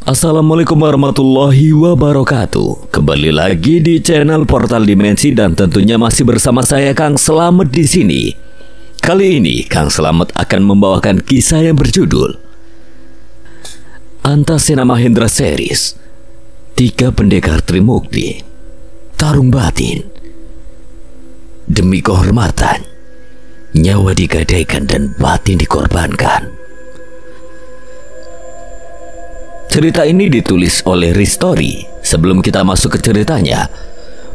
Assalamualaikum warahmatullahi wabarakatuh. Kembali lagi di channel Portal Dimensi dan tentunya masih bersama saya Kang Slamet di sini. Kali ini Kang Slamet akan membawakan kisah yang berjudul Antasena Mahendra Series 3 Pendekar Trimukti Tarung Batin. Demi kehormatan, nyawa digadaikan dan batin dikorbankan. Cerita ini ditulis oleh Ristori. Sebelum kita masuk ke ceritanya,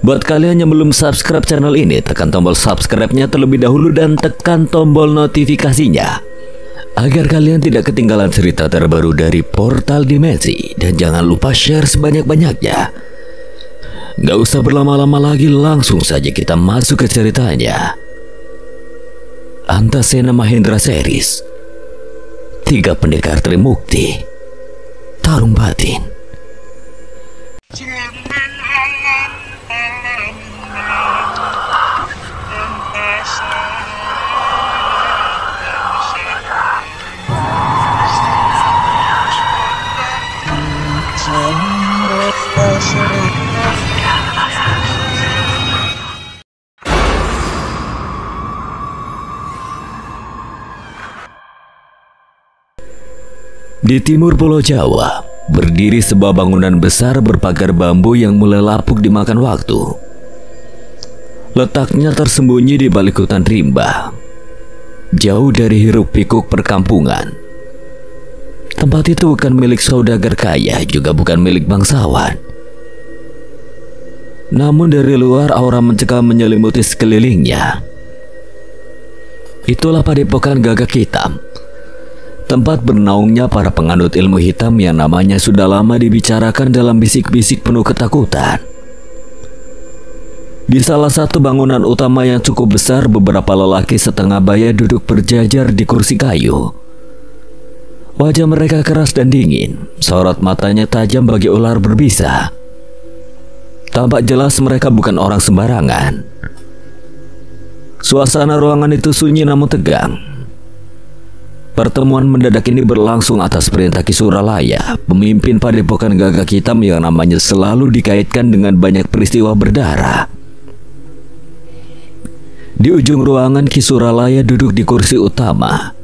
buat kalian yang belum subscribe channel ini, tekan tombol subscribe-nya terlebih dahulu dan tekan tombol notifikasinya agar kalian tidak ketinggalan cerita terbaru dari Portal Dimensi. Dan jangan lupa share sebanyak-banyaknya. Gak usah berlama-lama lagi, langsung saja kita masuk ke ceritanya. Antasena Mahendra Series 3 Pendekar Trimukti Tarung Batin. Di timur Pulau Jawa, berdiri sebuah bangunan besar berpagar bambu yang mulai lapuk dimakan waktu. Letaknya tersembunyi di balik hutan rimba, jauh dari hiruk-pikuk perkampungan. Tempat itu bukan milik saudagar kaya, juga bukan milik bangsawan. Namun dari luar aura mencekam menyelimuti sekelilingnya. Itulah Padepokan Gagak Hitam, tempat bernaungnya para penganut ilmu hitam yang namanya sudah lama dibicarakan dalam bisik-bisik penuh ketakutan. Di salah satu bangunan utama yang cukup besar, beberapa lelaki setengah baya duduk berjajar di kursi kayu. Wajah mereka keras dan dingin, sorot matanya tajam bagi ular berbisa. Tampak jelas mereka bukan orang sembarangan. Suasana ruangan itu sunyi namun tegang. Pertemuan mendadak ini berlangsung atas perintah Ki Suralaya, pemimpin Padepokan Gagak Hitam yang namanya selalu dikaitkan dengan banyak peristiwa berdarah. Di ujung ruangan, Ki Suralaya duduk di kursi utama.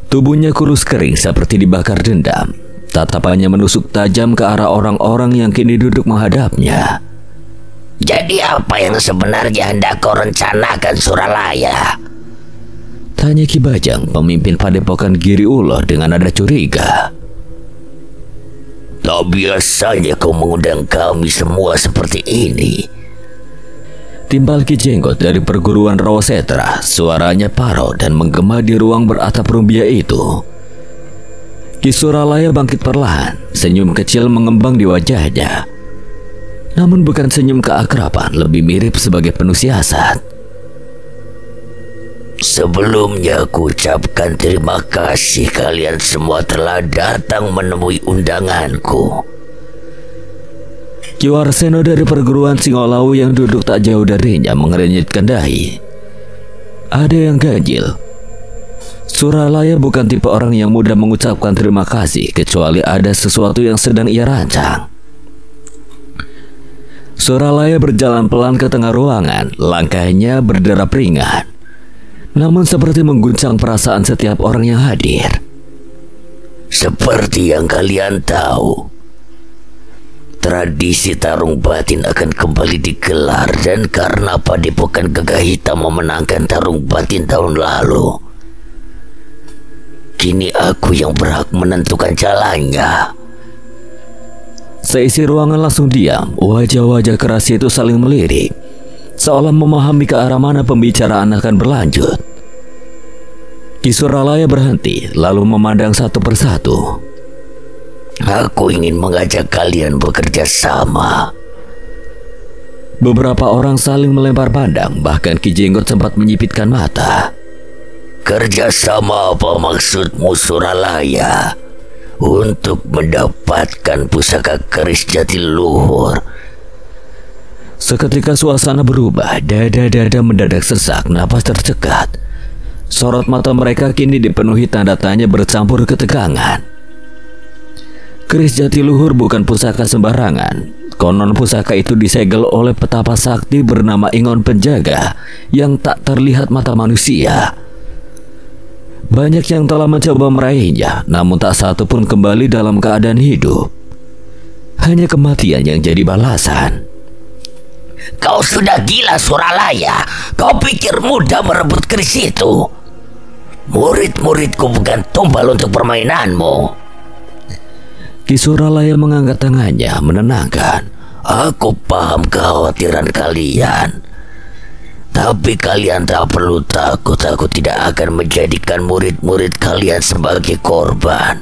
Tubuhnya kurus kering seperti dibakar dendam. Tatapannya menusuk tajam ke arah orang-orang yang kini duduk menghadapnya. Jadi apa yang sebenarnya hendak kau rencanakan, Suralaya? Tanya Ki Bajang, pemimpin Padepokan Giri Ulo dengan nada curiga. Tak biasanya kau mengundang kami semua seperti ini. Timbal Ki Jenggot dari perguruan Rawasetra, suaranya parau dan menggema di ruang beratap rumbia itu. Ki Suralaya bangkit perlahan, senyum kecil mengembang di wajahnya. Namun bukan senyum keakraban, lebih mirip sebagai penuh siasat. Sebelumnya aku ucapkan terima kasih kalian semua telah datang menemui undanganku. Ki Warseno dari perguruan Singolawu yang duduk tak jauh darinya mengerenyitkan dahi. Ada yang ganjil. Suralaya bukan tipe orang yang mudah mengucapkan terima kasih kecuali ada sesuatu yang sedang ia rancang. Suralaya berjalan pelan ke tengah ruangan, langkahnya berderap ringan, namun seperti mengguncang perasaan setiap orang yang hadir. Seperti yang kalian tahu, tradisi tarung batin akan kembali digelar, dan karena Padepokan Gagak Hitam memenangkan tarung batin tahun lalu, kini aku yang berhak menentukan jalannya. Seisi ruangan langsung diam. Wajah-wajah keras itu saling melirik, seolah memahami ke arah mana pembicaraan akan berlanjut. Ki Suralaya berhenti, lalu memandang satu persatu. Aku ingin mengajak kalian bekerja sama. Beberapa orang saling melempar pandang, bahkan Ki Jenggot sempat menyipitkan mata. Kerjasama apa maksudmu, Suralaya? Untuk mendapatkan pusaka keris jatiluhur. Seketika suasana berubah, dada-dada mendadak sesak, napas tercekat. Sorot mata mereka kini dipenuhi tanda tanya bercampur ketegangan. Keris Jatiluhur bukan pusaka sembarangan. Konon pusaka itu disegel oleh petapa sakti bernama Ingon Penjaga yang tak terlihat mata manusia. Banyak yang telah mencoba meraihnya, namun tak satu pun kembali dalam keadaan hidup. Hanya kematian yang jadi balasan. Kau sudah gila, Suralaya. Kau pikir mudah merebut keris itu? Murid-muridku bukan tumbal untuk permainanmu. Ki Suralaya mengangkat tangannya menenangkan. Aku paham kekhawatiran kalian, tapi kalian tak perlu takut. Aku tidak akan menjadikan murid-murid kalian sebagai korban.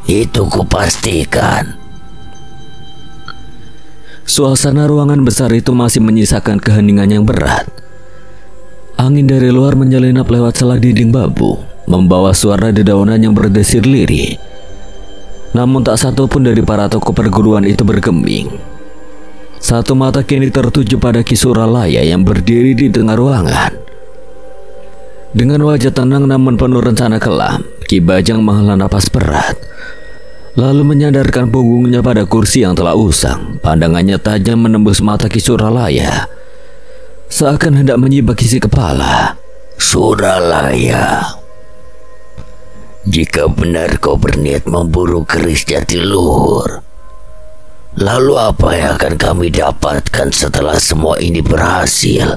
Itu kupastikan. Suasana ruangan besar itu masih menyisakan keheningan yang berat. Angin dari luar menyelinap lewat celah dinding bambu, membawa suara dedaunan yang berdesir lirih. Namun tak satu pun dari para tokoh perguruan itu bergeming. Satu mata kini tertuju pada Ki Suralaya yang berdiri di tengah ruangan. Dengan wajah tenang namun penuh rencana kelam, Ki Bajang menghela napas berat, lalu menyandarkan punggungnya pada kursi yang telah usang. Pandangannya tajam menembus mata Ki Suralaya, seakan hendak menyibak isi kepala. Suralaya, jika benar kau berniat memburu keris Jatiluhur, lalu apa yang akan kami dapatkan setelah semua ini berhasil?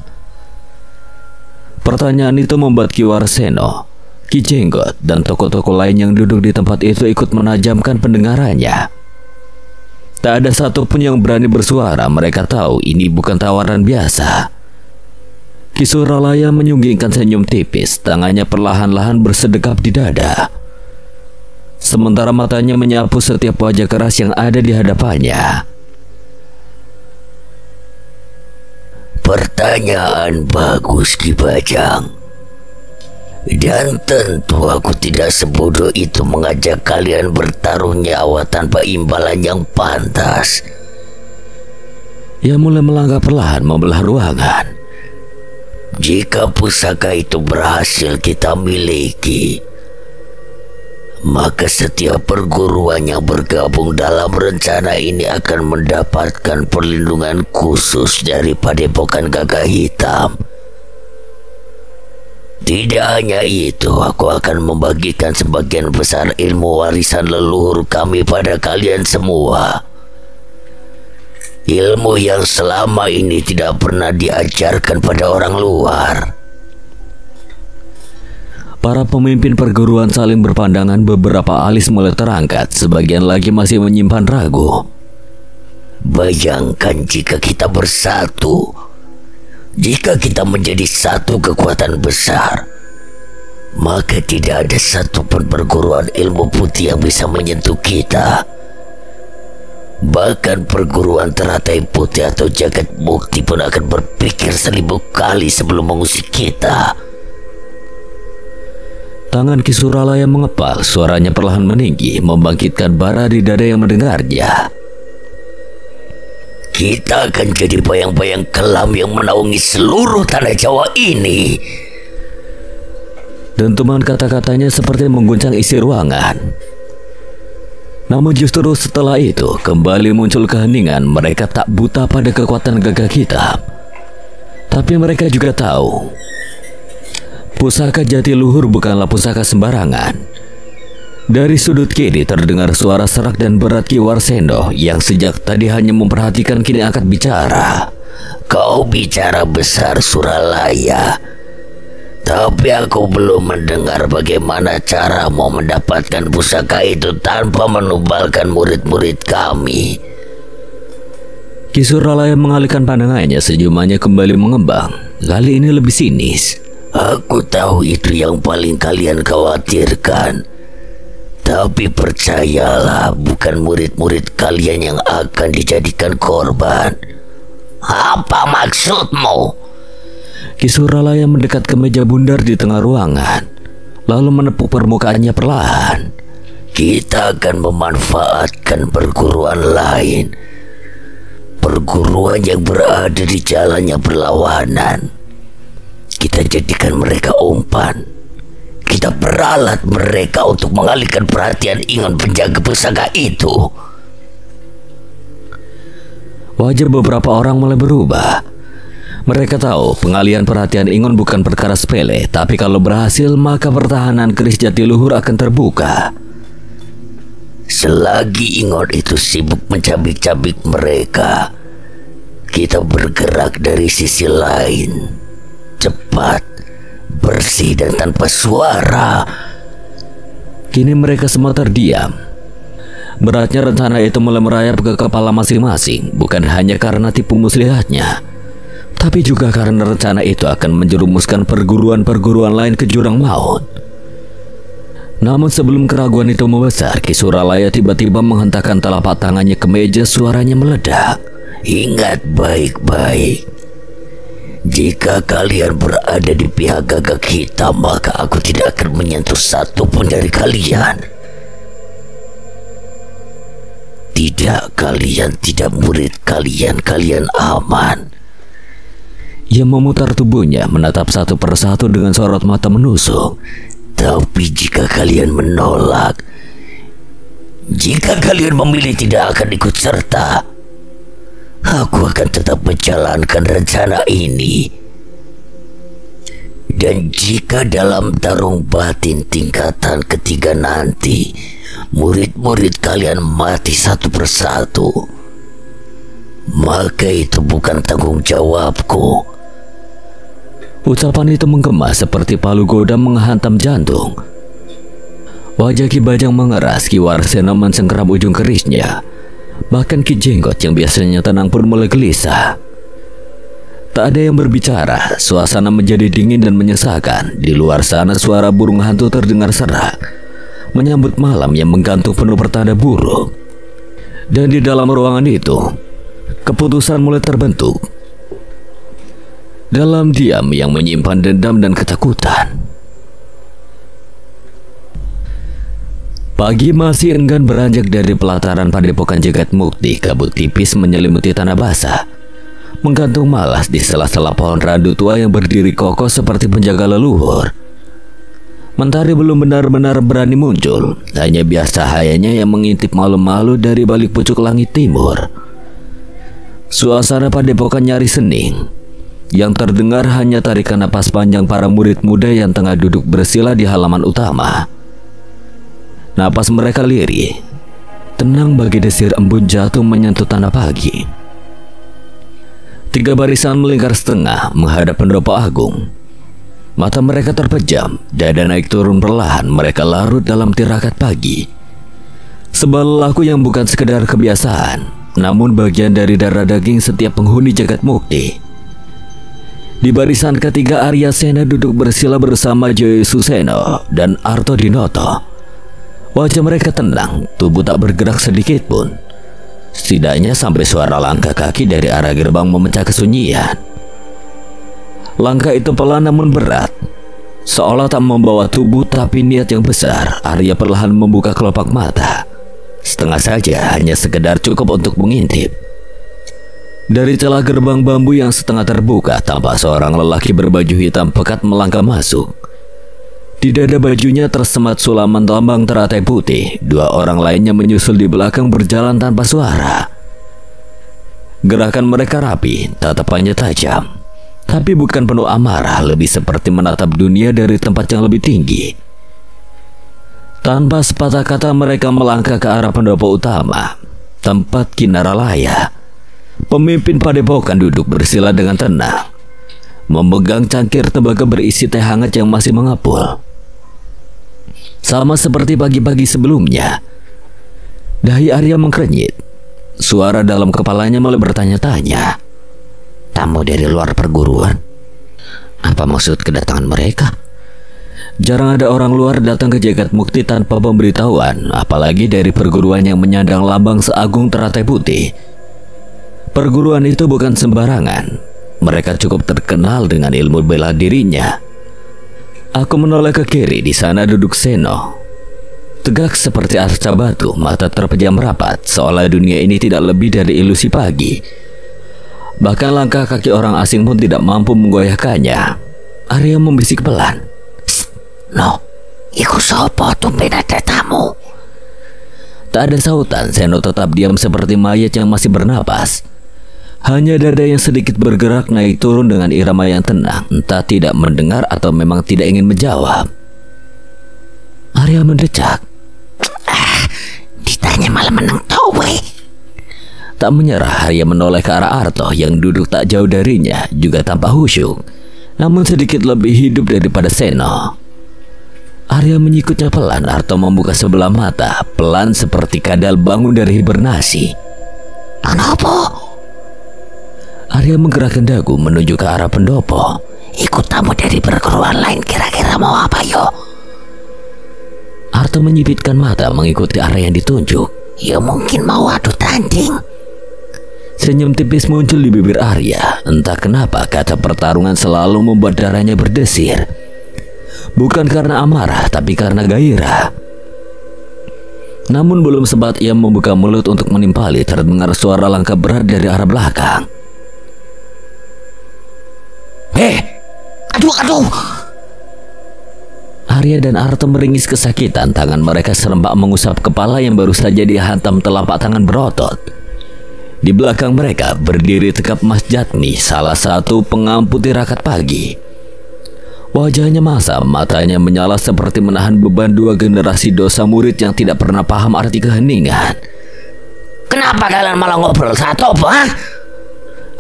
Pertanyaan itu membuat Ki Warseno, Ki Jenggot, dan tokoh-tokoh lain yang duduk di tempat itu ikut menajamkan pendengarannya. Tak ada satupun yang berani bersuara. Mereka tahu ini bukan tawaran biasa. Ki Suralaya menyunggingkan senyum tipis, tangannya perlahan-lahan bersedekap di dada, sementara matanya menyapu setiap wajah keras yang ada di hadapannya. Pertanyaan bagus, Ki Bajang. Dan tentu aku tidak sebodoh itu mengajak kalian bertaruh nyawa tanpa imbalan yang pantas. Ia mulai melangkah perlahan membelah ruangan. Jika pusaka itu berhasil kita miliki, maka setiap perguruan yang bergabung dalam rencana ini akan mendapatkan perlindungan khusus dari Padepokan Gagah Hitam. Tidak hanya itu, aku akan membagikan sebagian besar ilmu warisan leluhur kami pada kalian semua. Ilmu yang selama ini tidak pernah diajarkan pada orang luar. Para pemimpin perguruan saling berpandangan, beberapa alis mulai terangkat, sebagian lagi masih menyimpan ragu. Bayangkan jika kita bersatu, jika kita menjadi satu kekuatan besar, maka tidak ada satupun perguruan ilmu putih yang bisa menyentuh kita. Bahkan perguruan teratai putih atau jagat mukti pun akan berpikir 1000 kali sebelum mengusik kita. Tangan Ki Suralaya mengepal, suaranya perlahan meninggi, membangkitkan bara di dada yang mendengarnya. Kita akan jadi bayang-bayang kelam yang menaungi seluruh tanah Jawa ini. Dentuman kata-katanya seperti mengguncang isi ruangan. Namun justru setelah itu kembali muncul keheningan. Mereka tak buta pada kekuatan Gagah Hitam, tapi mereka juga tahu pusaka Jatiluhur bukanlah pusaka sembarangan. Dari sudut kiri terdengar suara serak dan berat Ki Warseno yang sejak tadi hanya memperhatikan kini angkat bicara. Kau bicara besar, Suralaya, tapi aku belum mendengar bagaimana caramu mendapatkan pusaka itu tanpa menubalkan murid-murid kami. Ki Suralaya mengalihkan pandangannya, senyumannya kembali mengembang. Kali ini lebih sinis. Aku tahu itu yang paling kalian khawatirkan. Tapi percayalah, bukan murid-murid kalian yang akan dijadikan korban. Apa maksudmu? Ki Suralaya mendekat ke meja bundar di tengah ruangan, lalu menepuk permukaannya perlahan. Kita akan memanfaatkan perguruan lain, perguruan yang berada di jalannya berlawanan. Kita jadikan mereka umpan. kita peralat mereka untuk mengalihkan perhatian Ingon penjaga pusaka itu. Wajah beberapa orang mulai berubah. Mereka tahu pengalihan perhatian Ingon bukan perkara sepele, tapi kalau berhasil maka pertahanan keris Jatiluhur akan terbuka. Selagi Ingon itu sibuk mencabik-cabik mereka, kita bergerak dari sisi lain, cepat, bersih dan tanpa suara. Kini mereka semua terdiam. Beratnya rencana itu mulai merayap ke kepala masing-masing, bukan hanya karena tipu muslihatnya, tapi juga karena rencana itu akan menjerumuskan perguruan-perguruan lain ke jurang maut. Namun sebelum keraguan itu membesar, Ki Suralaya tiba-tiba menghentakkan telapak tangannya ke meja, suaranya meledak. Ingat baik-baik, jika kalian berada di pihak Gagak Hitam, maka aku tidak akan menyentuh satu pun dari kalian. Tidak, kalian tidak murid kalian aman. Ia memutar tubuhnya, menatap satu persatu dengan sorot mata menusuk. Tapi jika kalian menolak, jika kalian memilih tidak akan ikut serta, aku akan tetap menjalankan rencana ini. Dan jika dalam tarung batin tingkatan ketiga nanti, murid-murid kalian mati satu persatu, maka itu bukan tanggung jawabku. Ucapan itu menggema seperti palu godam menghantam jantung. Wajah Ki Bajang mengeras, Ki Warsena mencengkeram ujung kerisnya. Bahkan Ki Jenggot yang biasanya tenang pun mulai gelisah. Tak ada yang berbicara, suasana menjadi dingin dan menyesakan. Di luar sana suara burung hantu terdengar serak, menyambut malam yang menggantung penuh pertanda buruk. Dan di dalam ruangan itu, keputusan mulai terbentuk. Dalam diam yang menyimpan dendam dan ketakutan. Pagi masih enggan beranjak dari pelataran padepokan Jagat Mukti. Kabut tipis menyelimuti tanah basah, menggantung malas di sela-sela pohon randu tua yang berdiri kokoh seperti penjaga leluhur. Mentari belum benar-benar berani muncul, hanya bias cahayanya yang mengintip malu-malu dari balik pucuk langit timur. Suasana padepokan nyaris hening. Yang terdengar hanya tarikan napas panjang para murid muda yang tengah duduk bersila di halaman utama. Napas mereka lirih, tenang bagi desir embun jatuh menyentuh tanah pagi. 3 barisan melingkar setengah menghadap pendopo agung. Mata mereka terpejam, dada naik turun perlahan, mereka larut dalam tirakat pagi. Sebuah lelaku yang bukan sekedar kebiasaan, namun bagian dari darah daging setiap penghuni Jagat Mukti. Di barisan ketiga, Arya Sena duduk bersila bersama Joyo Suseno dan Arto Dinoto. Wajah mereka tenang, tubuh tak bergerak sedikit pun. Setidaknya sampai suara langkah kaki dari arah gerbang memecah kesunyian. Langkah itu pelan namun berat, seolah tak membawa tubuh tapi niat yang besar. Arya perlahan membuka kelopak mata, setengah saja, hanya sekedar cukup untuk mengintip. Dari celah gerbang bambu yang setengah terbuka, tampak seorang lelaki berbaju hitam pekat melangkah masuk. Di dada bajunya tersemat sulaman lambang teratai putih. 2 orang lainnya menyusul di belakang berjalan tanpa suara. Gerakan mereka rapi, tatapannya tajam, tapi bukan penuh amarah, lebih seperti menatap dunia dari tempat yang lebih tinggi. Tanpa sepatah kata mereka melangkah ke arah pendopo utama, tempat Ki Naralaya. Pemimpin padepokan duduk bersila dengan tenang, memegang cangkir tembaga berisi teh hangat yang masih mengepul. Sama seperti pagi-pagi sebelumnya, dahi Arya mengkerenyit. Suara dalam kepalanya mulai bertanya-tanya. Tamu dari luar perguruan? Apa maksud kedatangan mereka? Jarang ada orang luar datang ke Jagat Mukti tanpa pemberitahuan, apalagi dari perguruan yang menyandang lambang seagung teratai putih. Perguruan itu bukan sembarangan. Mereka cukup terkenal dengan ilmu bela dirinya. Aku menoleh ke kiri, di sana duduk Seno. Tegak seperti arca batu, mata terpejam rapat, seolah dunia ini tidak lebih dari ilusi pagi. Bahkan langkah kaki orang asing pun tidak mampu menggoyahkannya. Arya membisik pelan. No, Iku sopo tumben ada tamu? Tak ada sautan, Seno tetap diam seperti mayat yang masih bernapas. Hanya dada yang sedikit bergerak naik turun dengan irama yang tenang, entah tidak mendengar atau memang tidak ingin menjawab. Arya mendecak. Ditanya malah menang towe. Tak menyerah, Arya menoleh ke arah Arto yang duduk tak jauh darinya, juga tampak khusyuk, namun sedikit lebih hidup daripada Seno. Arya menyikutnya pelan. Arto membuka sebelah mata, pelan seperti kadal bangun dari hibernasi. Kenapa? Arya menggerakkan dagu menuju ke arah pendopo. Ikut tamu dari perguruan lain, kira-kira mau apa yo? Arto menyipitkan mata mengikuti arah yang ditunjuk. Ya mungkin mau adu tanding. Senyum tipis muncul di bibir Arya. Entah kenapa kata pertarungan selalu membuat darahnya berdesir. Bukan karena amarah, tapi karena gairah. Namun belum sempat ia membuka mulut untuk menimpali, terdengar suara langkah berat dari arah belakang. Aduh. Arya dan Arto meringis kesakitan. Tangan mereka serempak mengusap kepala yang baru saja dihantam telapak tangan berotot. Di belakang mereka berdiri tegap Mas Jatmi, salah satu pengampu tirakat pagi. Wajahnya masam, matanya menyala seperti menahan beban dua generasi dosa murid yang tidak pernah paham arti keheningan. Kenapa kalian malah ngobrol satu, Pak?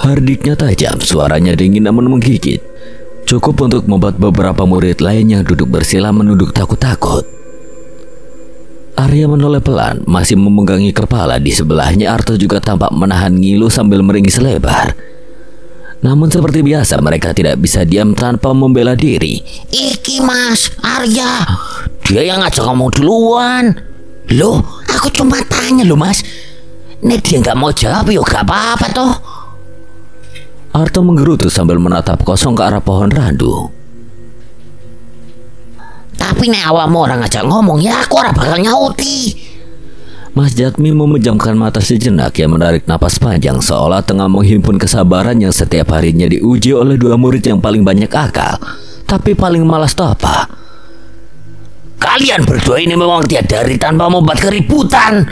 Hardiknya tajam, suaranya dingin namun menggigit. Cukup untuk membuat beberapa murid lain yang duduk bersila menunduk takut-takut. Arya menoleh pelan, masih memegangi kepala. Di sebelahnya Arto juga tampak menahan ngilu sambil meringis lebar. Namun seperti biasa mereka tidak bisa diam tanpa membela diri. Iki Mas, Arya, dia yang ngajak kamu duluan. Loh, aku cuma tanya loh Mas. Nih dia nggak mau jawab yuk gak apa-apa toh. Arto menggerutu sambil menatap kosong ke arah pohon randu. Tapi nih awakmu orang ngajak ngomong ya aku ora bakal nyauti. Mas Jatmi memejamkan mata sejenak yang menarik napas panjang seolah tengah menghimpun kesabaran yang setiap harinya diuji oleh dua murid yang paling banyak akal, tapi paling malas tapa. Kalian berdua ini memang tiada dari tanpa membuat keributan.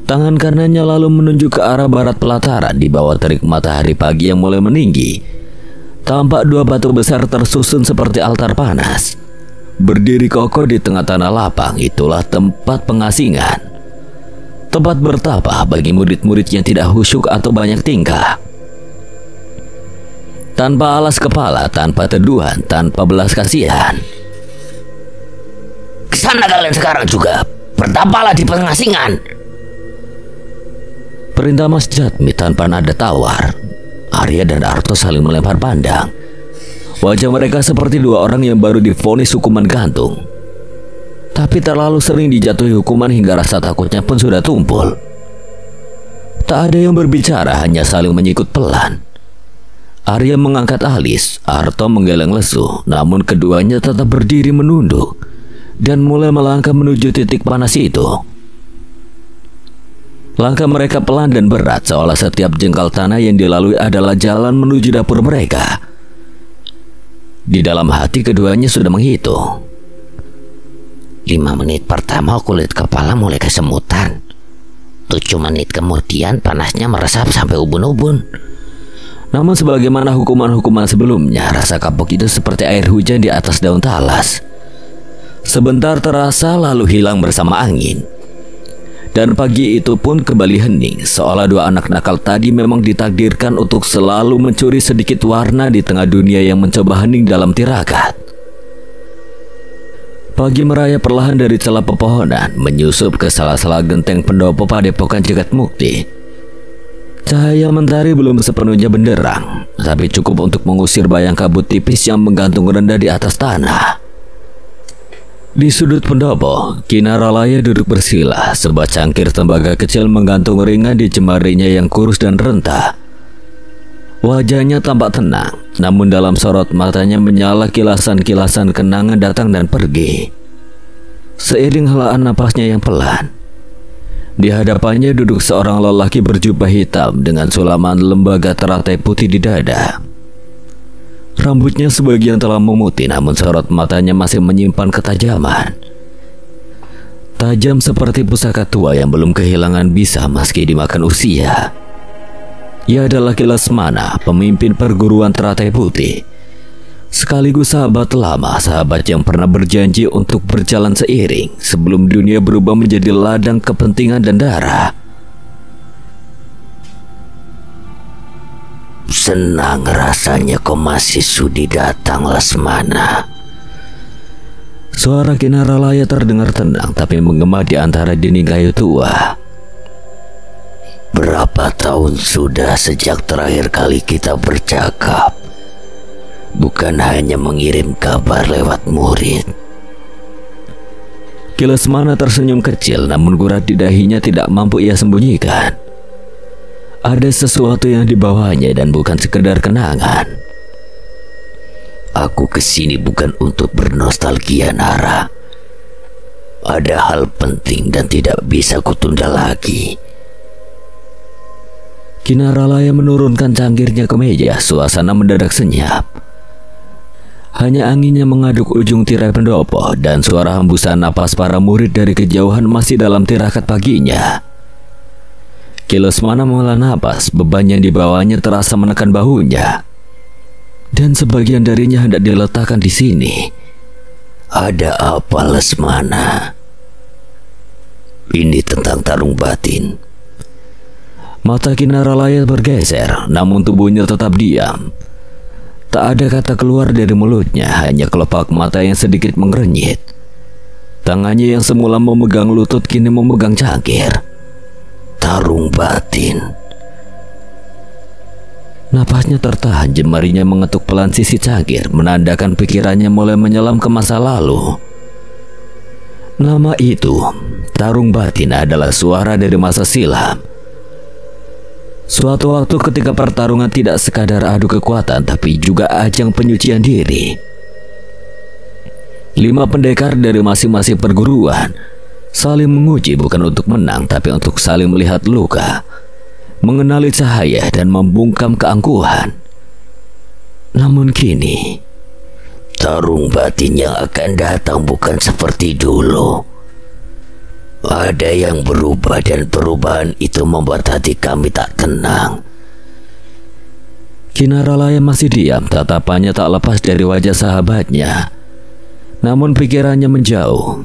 Tangan kanannya lalu menunjuk ke arah barat pelataran di bawah terik matahari pagi yang mulai meninggi. Tampak dua batu besar tersusun seperti altar panas. Berdiri kokoh di tengah tanah lapang, itulah tempat pengasingan. Tempat bertapa bagi murid-murid yang tidak khusyuk atau banyak tingkah. Tanpa alas kepala, tanpa teduhan, tanpa belas kasihan. Kesana kalian sekarang juga, bertapalah di pengasingan. Perintah Mas Jatmi tanpa nada tawar. Arya dan Arto saling melempar pandang. Wajah mereka seperti dua orang yang baru divonis hukuman gantung, tapi terlalu sering dijatuhi hukuman hingga rasa takutnya pun sudah tumpul. Tak ada yang berbicara, hanya saling menyikut pelan. Arya mengangkat alis, Arto menggeleng lesu, namun keduanya tetap berdiri menunduk dan mulai melangkah menuju titik panas itu. Langkah mereka pelan dan berat, seolah setiap jengkal tanah yang dilalui adalah jalan menuju dapur mereka. Di dalam hati keduanya sudah menghitung. 5 menit pertama kulit kepala mulai kesemutan. 7 menit kemudian panasnya meresap sampai ubun-ubun. Namun sebagaimana hukuman-hukuman sebelumnya, rasa kapok itu seperti air hujan di atas daun talas. Sebentar terasa lalu hilang bersama angin. Dan pagi itu pun kembali hening, seolah dua anak nakal tadi memang ditakdirkan untuk selalu mencuri sedikit warna di tengah dunia yang mencoba hening dalam tirakat. Pagi merayap perlahan dari celah pepohonan, menyusup ke salah-salah genteng pendopo padepokan Jagat Mukti. Cahaya mentari belum sepenuhnya benderang, tapi cukup untuk mengusir bayang kabut tipis yang menggantung rendah di atas tanah. Di sudut pendopo, Kinaralaya duduk bersila, sebuah cangkir tembaga kecil menggantung ringan di jemarinya yang kurus dan rentah. Wajahnya tampak tenang, namun dalam sorot matanya menyala kilasan-kilasan kenangan datang dan pergi. Seiring helaan napasnya yang pelan, di hadapannya duduk seorang lelaki berjubah hitam dengan sulaman lembaga teratai putih di dada. Rambutnya sebagian telah memutih, namun sorot matanya masih menyimpan ketajaman. Tajam seperti pusaka tua yang belum kehilangan bisa meski dimakan usia. Ia adalah Ki Lesmana, pemimpin perguruan Teratai Putih. Sekaligus sahabat lama, sahabat yang pernah berjanji untuk berjalan seiring sebelum dunia berubah menjadi ladang kepentingan dan darah. Senang rasanya kau masih sudi datang, Lesmana. Suara Ki Naralaya terdengar tenang tapi menggema di antara dinding kayu tua. Berapa tahun sudah sejak terakhir kali kita bercakap? Bukan hanya mengirim kabar lewat murid. Ki Lesmana tersenyum kecil, namun gurat di dahinya tidak mampu ia sembunyikan. Ada sesuatu yang dibawanya dan bukan sekedar kenangan. Aku kesini bukan untuk bernostalgia, Nara. Ada hal penting dan tidak bisa kutunda lagi. Ki Naralaya menurunkan cangkirnya ke meja, suasana mendadak senyap. Hanya anginnya mengaduk ujung tirai pendopo dan suara hembusan napas para murid dari kejauhan masih dalam tirakat paginya. Ki Lesmana menghela napas, beban yang dibawanya terasa menekan bahunya. Dan sebagian darinya hendak diletakkan di sini. Ada apa, Lesmana? Ini tentang tarung batin. Mata Ki Naralaya bergeser, namun tubuhnya tetap diam. Tak ada kata keluar dari mulutnya, hanya kelopak mata yang sedikit mengerenyit. Tangannya yang semula memegang lutut kini memegang cangkir. Tarung batin. Napasnya tertahan, jemarinya mengetuk pelan sisi cangkir, menandakan pikirannya mulai menyelam ke masa lalu. Nama itu, tarung batin, adalah suara dari masa silam. Suatu waktu ketika pertarungan tidak sekadar adu kekuatan, tapi juga ajang penyucian diri. 5 pendekar dari masing-masing perguruan saling menguji bukan untuk menang, tapi untuk saling melihat luka, mengenali cahaya dan membungkam keangkuhan. Namun kini, tarung batin yang akan datang bukan seperti dulu. Ada yang berubah dan perubahan itu membuat hati kami tak tenang. Ki Naralaya masih diam, tatapannya tak lepas dari wajah sahabatnya. Namun pikirannya menjauh.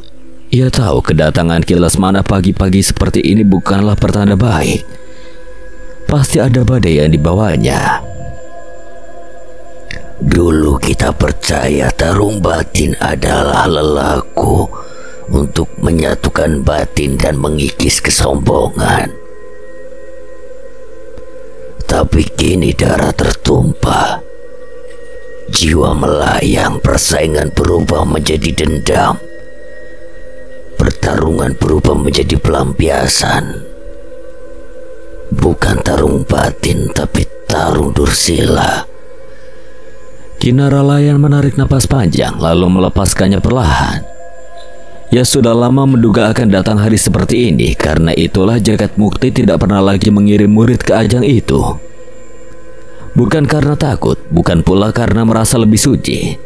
Ia tahu kedatangan Ki Lesmana pagi-pagi seperti ini bukanlah pertanda baik. Pasti ada badai yang dibawanya. Dulu kita percaya tarung batin adalah lelaku untuk menyatukan batin dan mengikis kesombongan. Tapi kini darah tertumpah. Jiwa melayang, persaingan berubah menjadi dendam. Pertarungan berubah menjadi pelampiasan. Bukan tarung batin, tapi tarung Dursila. Ki Naralaya menarik napas panjang, lalu melepaskannya perlahan. Ya sudah lama menduga akan datang hari seperti ini, karena itulah Jagat Mukti tidak pernah lagi mengirim murid ke ajang itu. Bukan karena takut, bukan pula karena merasa lebih suci,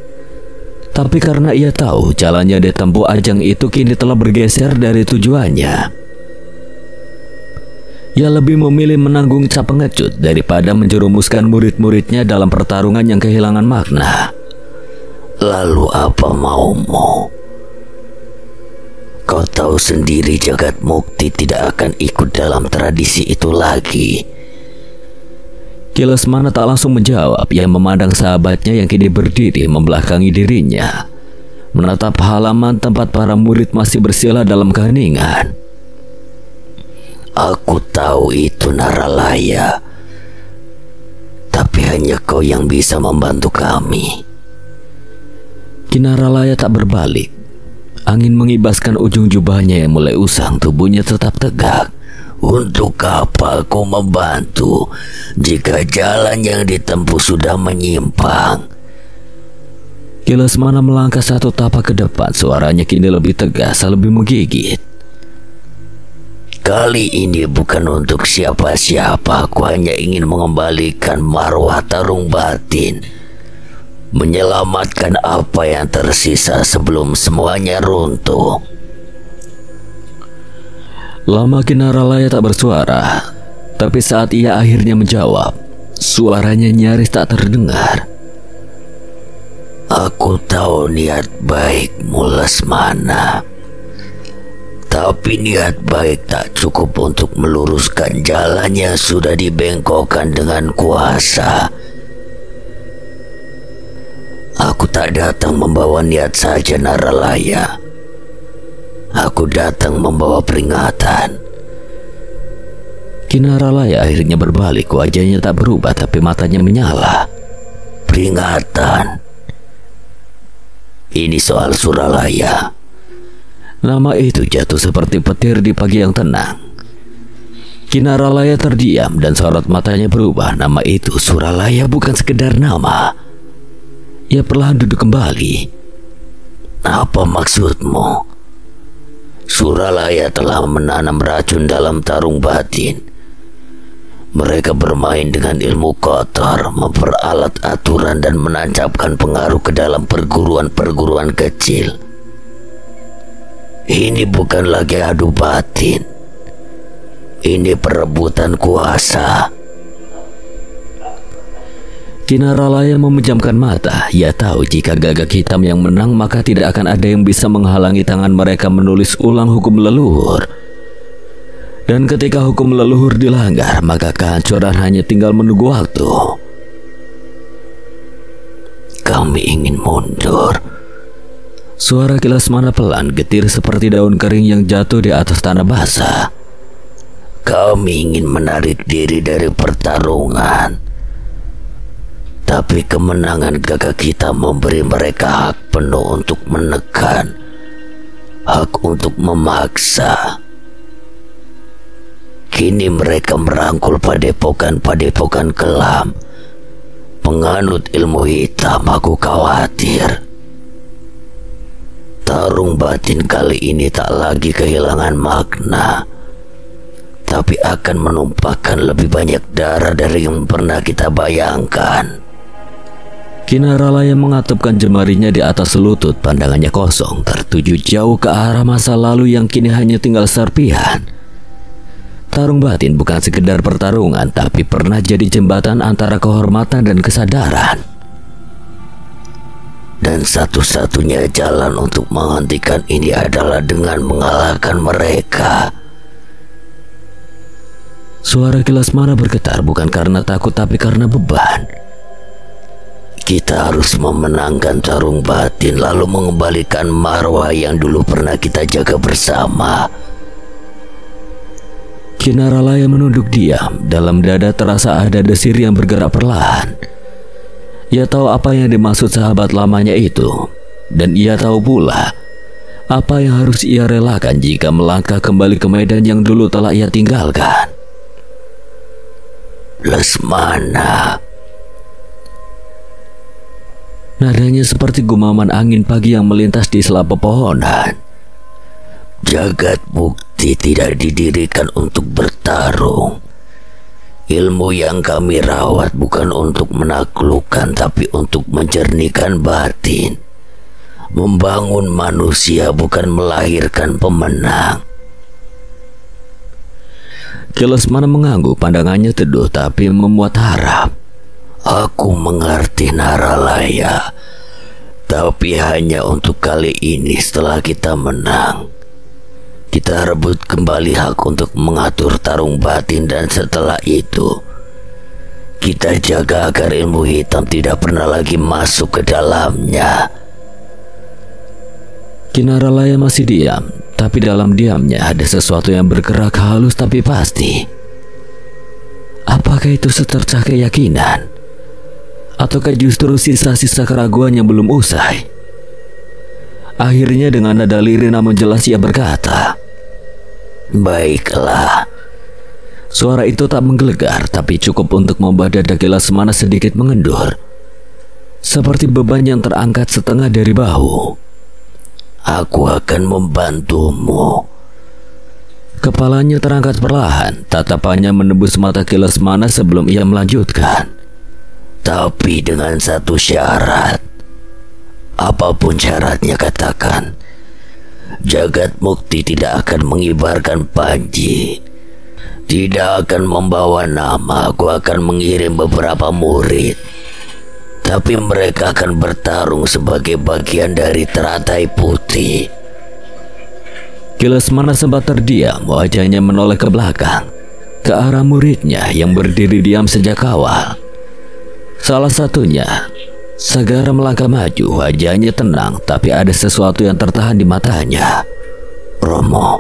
tapi karena ia tahu jalannya ditempuh ajang itu kini telah bergeser dari tujuannya. Ia lebih memilih menanggung cap pengecut daripada menjerumuskan murid-muridnya dalam pertarungan yang kehilangan makna. Lalu apa maumu? Kau tahu sendiri Jagat Mukti tidak akan ikut dalam tradisi itu lagi. Ki Lesmana tak langsung menjawab. Ia memandang sahabatnya yang kini berdiri membelakangi dirinya, menatap halaman tempat para murid masih bersila dalam keheningan. Aku tahu itu, Naralaya, tapi hanya kau yang bisa membantu kami. Ki Naralaya tak berbalik. Angin mengibaskan ujung jubahnya yang mulai usang, tubuhnya tetap tegak. Untuk apa aku membantu jika jalan yang ditempuh sudah menyimpang? Ki Lesmana melangkah satu tapak ke depan, suaranya kini lebih tegas, lebih menggigit. Kali ini bukan untuk siapa-siapa, aku hanya ingin mengembalikan marwah tarung batin. menyelamatkan apa yang tersisa sebelum semuanya runtuh. Lama Kinaralaya tak bersuara, tapi saat ia akhirnya menjawab, suaranya nyaris tak terdengar. Aku tahu niat baikmu, Lesmana. Tapi niat baik tak cukup untuk meluruskan jalan yang sudah dibengkokkan dengan kuasa. Aku tak datang membawa niat saja, Naralaya. Aku datang membawa peringatan. Kinaralaya akhirnya berbalik, wajahnya tak berubah tapi matanya menyala. Peringatan. Ini soal Suralaya. Nama itu jatuh seperti petir di pagi yang tenang. Kinaralaya terdiam dan sorot matanya berubah. Nama itu Suralaya bukan sekedar nama. Ia perlahan duduk kembali. Apa maksudmu? Suralaya telah menanam racun dalam tarung batin. Mereka bermain dengan ilmu kotor, memperalat aturan dan menancapkan pengaruh ke dalam perguruan-perguruan kecil. Ini bukan lagi adu batin. Ini perebutan kuasa. Kinaralaya memejamkan mata. Ia tahu jika Gagak Hitam yang menang, maka tidak akan ada yang bisa menghalangi tangan mereka menulis ulang hukum leluhur. Dan ketika hukum leluhur dilanggar, maka kehancuran hanya tinggal menunggu waktu. Kami ingin mundur. Suara Kilasmana pelan, getir seperti daun kering yang jatuh di atas tanah basah. Kami ingin menarik diri dari pertarungan. Tapi kemenangan Gagak Hitam memberi mereka hak penuh untuk menekan, hak untuk memaksa. Kini mereka merangkul padepokan-padepokan kelam, penganut ilmu hitam. Aku khawatir tarung batin kali ini tak lagi kehilangan makna, tapi akan menumpahkan lebih banyak darah dari yang pernah kita bayangkan. Kinaralaya mengatupkan jemarinya di atas lutut, pandangannya kosong, tertuju jauh ke arah masa lalu yang kini hanya tinggal serpihan. Tarung batin bukan sekedar pertarungan, tapi pernah jadi jembatan antara kehormatan dan kesadaran. Dan satu-satunya jalan untuk menghentikan ini adalah dengan mengalahkan mereka. Suara Kilasmana bergetar bukan karena takut tapi karena beban. Kita harus memenangkan tarung batin, lalu mengembalikan marwah yang dulu pernah kita jaga bersama. Kinaralaya menunduk diam. Dalam dada terasa ada desir yang bergerak perlahan. Ia tahu apa yang dimaksud sahabat lamanya itu, dan ia tahu pula apa yang harus ia relakan jika melangkah kembali ke medan yang dulu telah ia tinggalkan. Lesmana. Nadanya seperti gumaman angin pagi yang melintas di sela pepohonan. Jagat bukti tidak didirikan untuk bertarung. Ilmu yang kami rawat bukan untuk menaklukkan, tapi untuk menjernihkan batin. Membangun manusia bukan melahirkan pemenang. Kilasmana mengangguk, pandangannya teduh tapi memuat harap. Aku mengerti, Naralaya, tapi hanya untuk kali ini. Setelah kita menang, kita rebut kembali hak untuk mengatur tarung batin, dan setelah itu kita jaga agar ilmu hitam tidak pernah lagi masuk ke dalamnya. Kinaralaya masih diam, tapi dalam diamnya ada sesuatu yang bergerak halus tapi pasti. Apakah itu secercah keyakinan? Ataukah justru sisa-sisa keraguan yang belum usai? Akhirnya dengan nada lirih namun jelas ia berkata, "Baiklah." Suara itu tak menggelegar, tapi cukup untuk membuat dada Kilasmana sedikit mengendur, seperti beban yang terangkat setengah dari bahu. Aku akan membantumu. Kepalanya terangkat perlahan, tatapannya menembus mata Kilasmana sebelum ia melanjutkan. Tapi dengan satu syarat. Apapun syaratnya katakan. Jagat Mukti tidak akan mengibarkan panji, tidak akan membawa nama. Aku akan mengirim beberapa murid, tapi mereka akan bertarung sebagai bagian dari teratai putih. Kilasmana sempat terdiam, wajahnya menoleh ke belakang, ke arah muridnya yang berdiri diam sejak awal. Salah satunya, Sagara melangkah maju, wajahnya tenang, tapi ada sesuatu yang tertahan di matanya. Romo.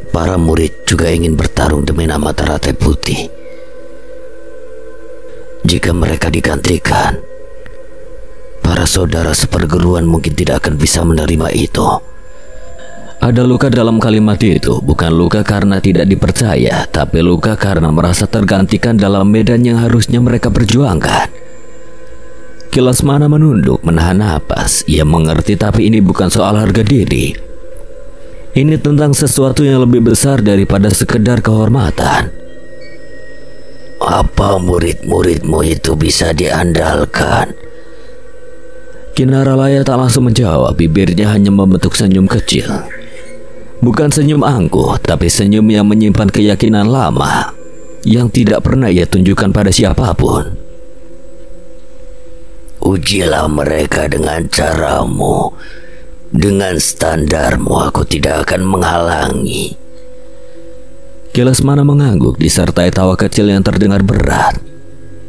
Para murid juga ingin bertarung demi nama teratai putih. Jika mereka digantikan, para saudara seperguruan mungkin tidak akan bisa menerima itu. Ada luka dalam kalimat itu, bukan luka karena tidak dipercaya, tapi luka karena merasa tergantikan dalam medan yang harusnya mereka perjuangkan. Kilasmana menunduk, menahan napas. Ia mengerti, tapi ini bukan soal harga diri. Ini tentang sesuatu yang lebih besar daripada sekedar kehormatan. Apa murid-muridmu itu bisa diandalkan? Kinaralaya tak langsung menjawab, bibirnya hanya membentuk senyum kecil. Bukan senyum angkuh, tapi senyum yang menyimpan keyakinan lama yang tidak pernah ia tunjukkan pada siapapun. Ujilah mereka dengan caramu, dengan standarmu. Aku tidak akan menghalangi. Kilasmana mengangguk disertai tawa kecil yang terdengar berat.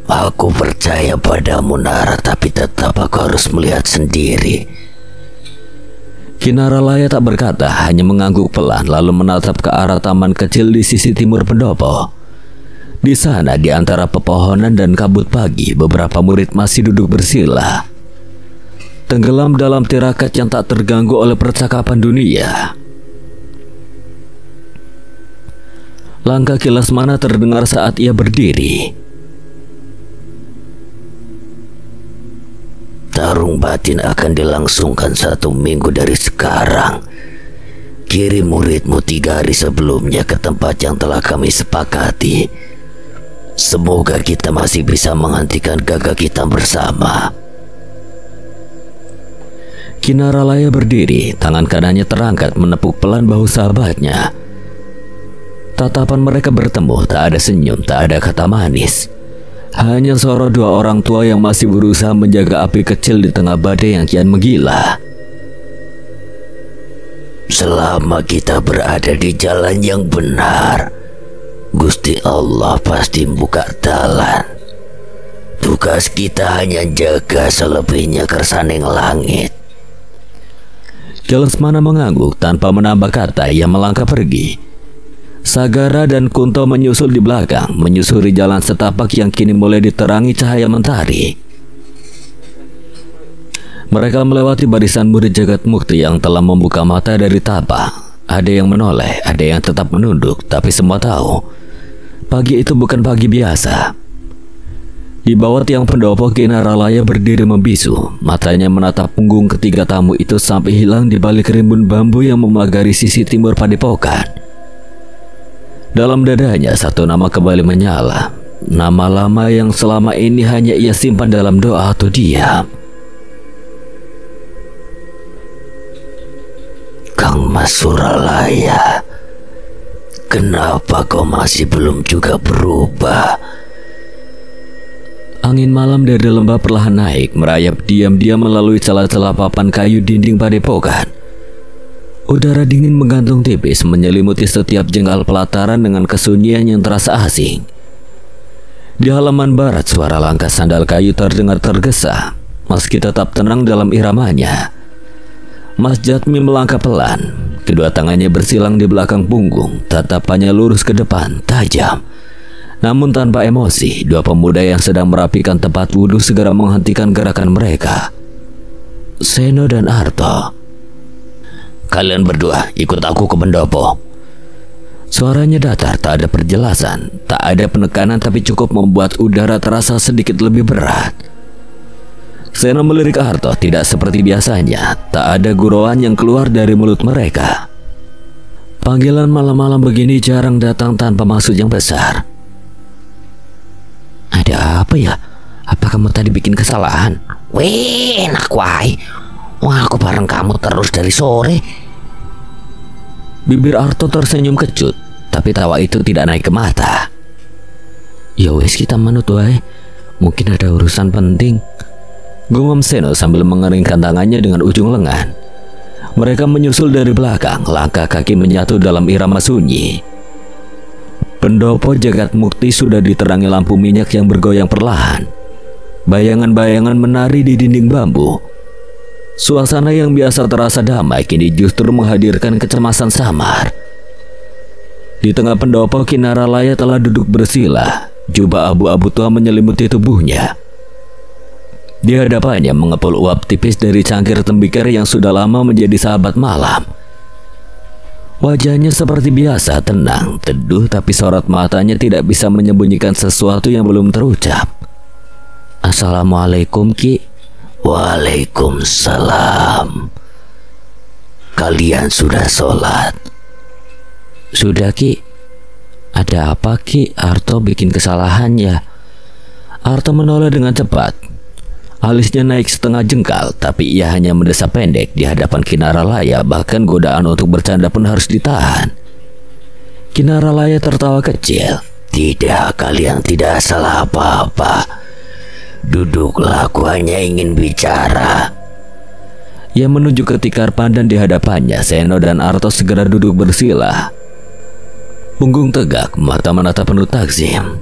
Aku percaya padamu, Nara, tapi tetap aku harus melihat sendiri. Kinaralaya tak berkata, hanya mengangguk pelan lalu menatap ke arah taman kecil di sisi timur pendopo. Di sana, di antara pepohonan dan kabut pagi, beberapa murid masih duduk bersila, tenggelam dalam tirakat yang tak terganggu oleh percakapan dunia. Langkah Kilasmana terdengar saat ia berdiri. Tarung batin akan dilangsungkan 1 minggu dari sekarang. Kirim muridmu 3 hari sebelumnya ke tempat yang telah kami sepakati. Semoga kita masih bisa menghentikan gagak kita bersama. Kinaralaya berdiri, tangan kanannya terangkat menepuk pelan bahu sahabatnya. Tatapan mereka bertemu, tak ada senyum, tak ada kata manis. Hanya sorot 2 orang tua yang masih berusaha menjaga api kecil di tengah badai yang kian menggila. Selama kita berada di jalan yang benar, Gusti Allah pasti buka jalan. Tugas kita hanya jaga selebihnya kersaning langit. Kilasmana mengangguk tanpa menambah kata. Ia melangkah pergi. Sagara dan Kunto menyusul di belakang, menyusuri jalan setapak yang kini mulai diterangi cahaya mentari. Mereka melewati barisan murid Jagat Mukti yang telah membuka mata dari tapak. Ada yang menoleh, ada yang tetap menunduk, tapi semua tahu pagi itu bukan pagi biasa. Di bawah tiang pendopo, Kinaralaya berdiri membisu, matanya menatap punggung ketiga tamu itu sampai hilang di balik rimbun bambu yang memagari sisi timur padepokan. Dalam dadanya 1 nama kembali menyala, nama lama yang selama ini hanya ia simpan dalam doa atau diam. Kang Mas Suralaya, kenapa kau masih belum juga berubah? Angin malam dari lembah perlahan naik, merayap diam-diam melalui celah-celah papan kayu dinding padepokan. Udara dingin menggantung tipis menyelimuti setiap jengkal pelataran dengan kesunyian yang terasa asing. Di halaman barat, suara langkah sandal kayu terdengar tergesa, meski tetap tenang dalam iramanya. Mas Jatmi melangkah pelan, kedua tangannya bersilang di belakang punggung, tatapannya lurus ke depan, tajam. Namun tanpa emosi, 2 pemuda yang sedang merapikan tempat wudhu segera menghentikan gerakan mereka. Seno dan Arto. Kalian berdua ikut aku ke pendopo. Suaranya datar, tak ada perjelasan, tak ada penekanan, tapi cukup membuat udara terasa sedikit lebih berat. Seno melirik Arto, tidak seperti biasanya, tak ada gurauan yang keluar dari mulut mereka. Panggilan malam-malam begini jarang datang tanpa maksud yang besar. Ada apa ya? Apa kamu tadi bikin kesalahan? Weh, enak wae. Wah, aku bareng kamu terus dari sore. Bibir Arto tersenyum kecut, tapi tawa itu tidak naik ke mata. Ya wes, kita manut wae. Mungkin ada urusan penting, gumam Seno sambil mengeringkan tangannya dengan ujung lengan. Mereka menyusul dari belakang, langkah kaki menyatu dalam irama sunyi. Pendopo Jagat Mukti sudah diterangi lampu minyak yang bergoyang perlahan. Bayangan-bayangan menari di dinding bambu. Suasana yang biasa terasa damai kini justru menghadirkan kecemasan samar. Di tengah pendopo, Kinaralaya telah duduk bersila, jubah abu-abu tua menyelimuti tubuhnya. Di hadapannya mengepul uap tipis dari cangkir tembikar yang sudah lama menjadi sahabat malam. Wajahnya seperti biasa tenang, teduh, tapi sorot matanya tidak bisa menyembunyikan sesuatu yang belum terucap. Assalamualaikum, Ki. Waalaikumsalam. Kalian sudah sholat? Sudah, Ki. Ada apa, Ki? Arto bikin kesalahan ya? Arto menoleh dengan cepat. Alisnya naik setengah jengkal, tapi ia hanya mendesah pendek di hadapan Kinaralaya. Bahkan godaan untuk bercanda pun harus ditahan. Kinaralaya tertawa kecil. Tidak, kalian tidak salah apa-apa. Duduklah, aku hanya ingin bicara. Ia menunjuk ke tikar pandan di hadapannya. Seno dan Arto segera duduk bersila. Punggung tegak, mata menatap penuh takzim.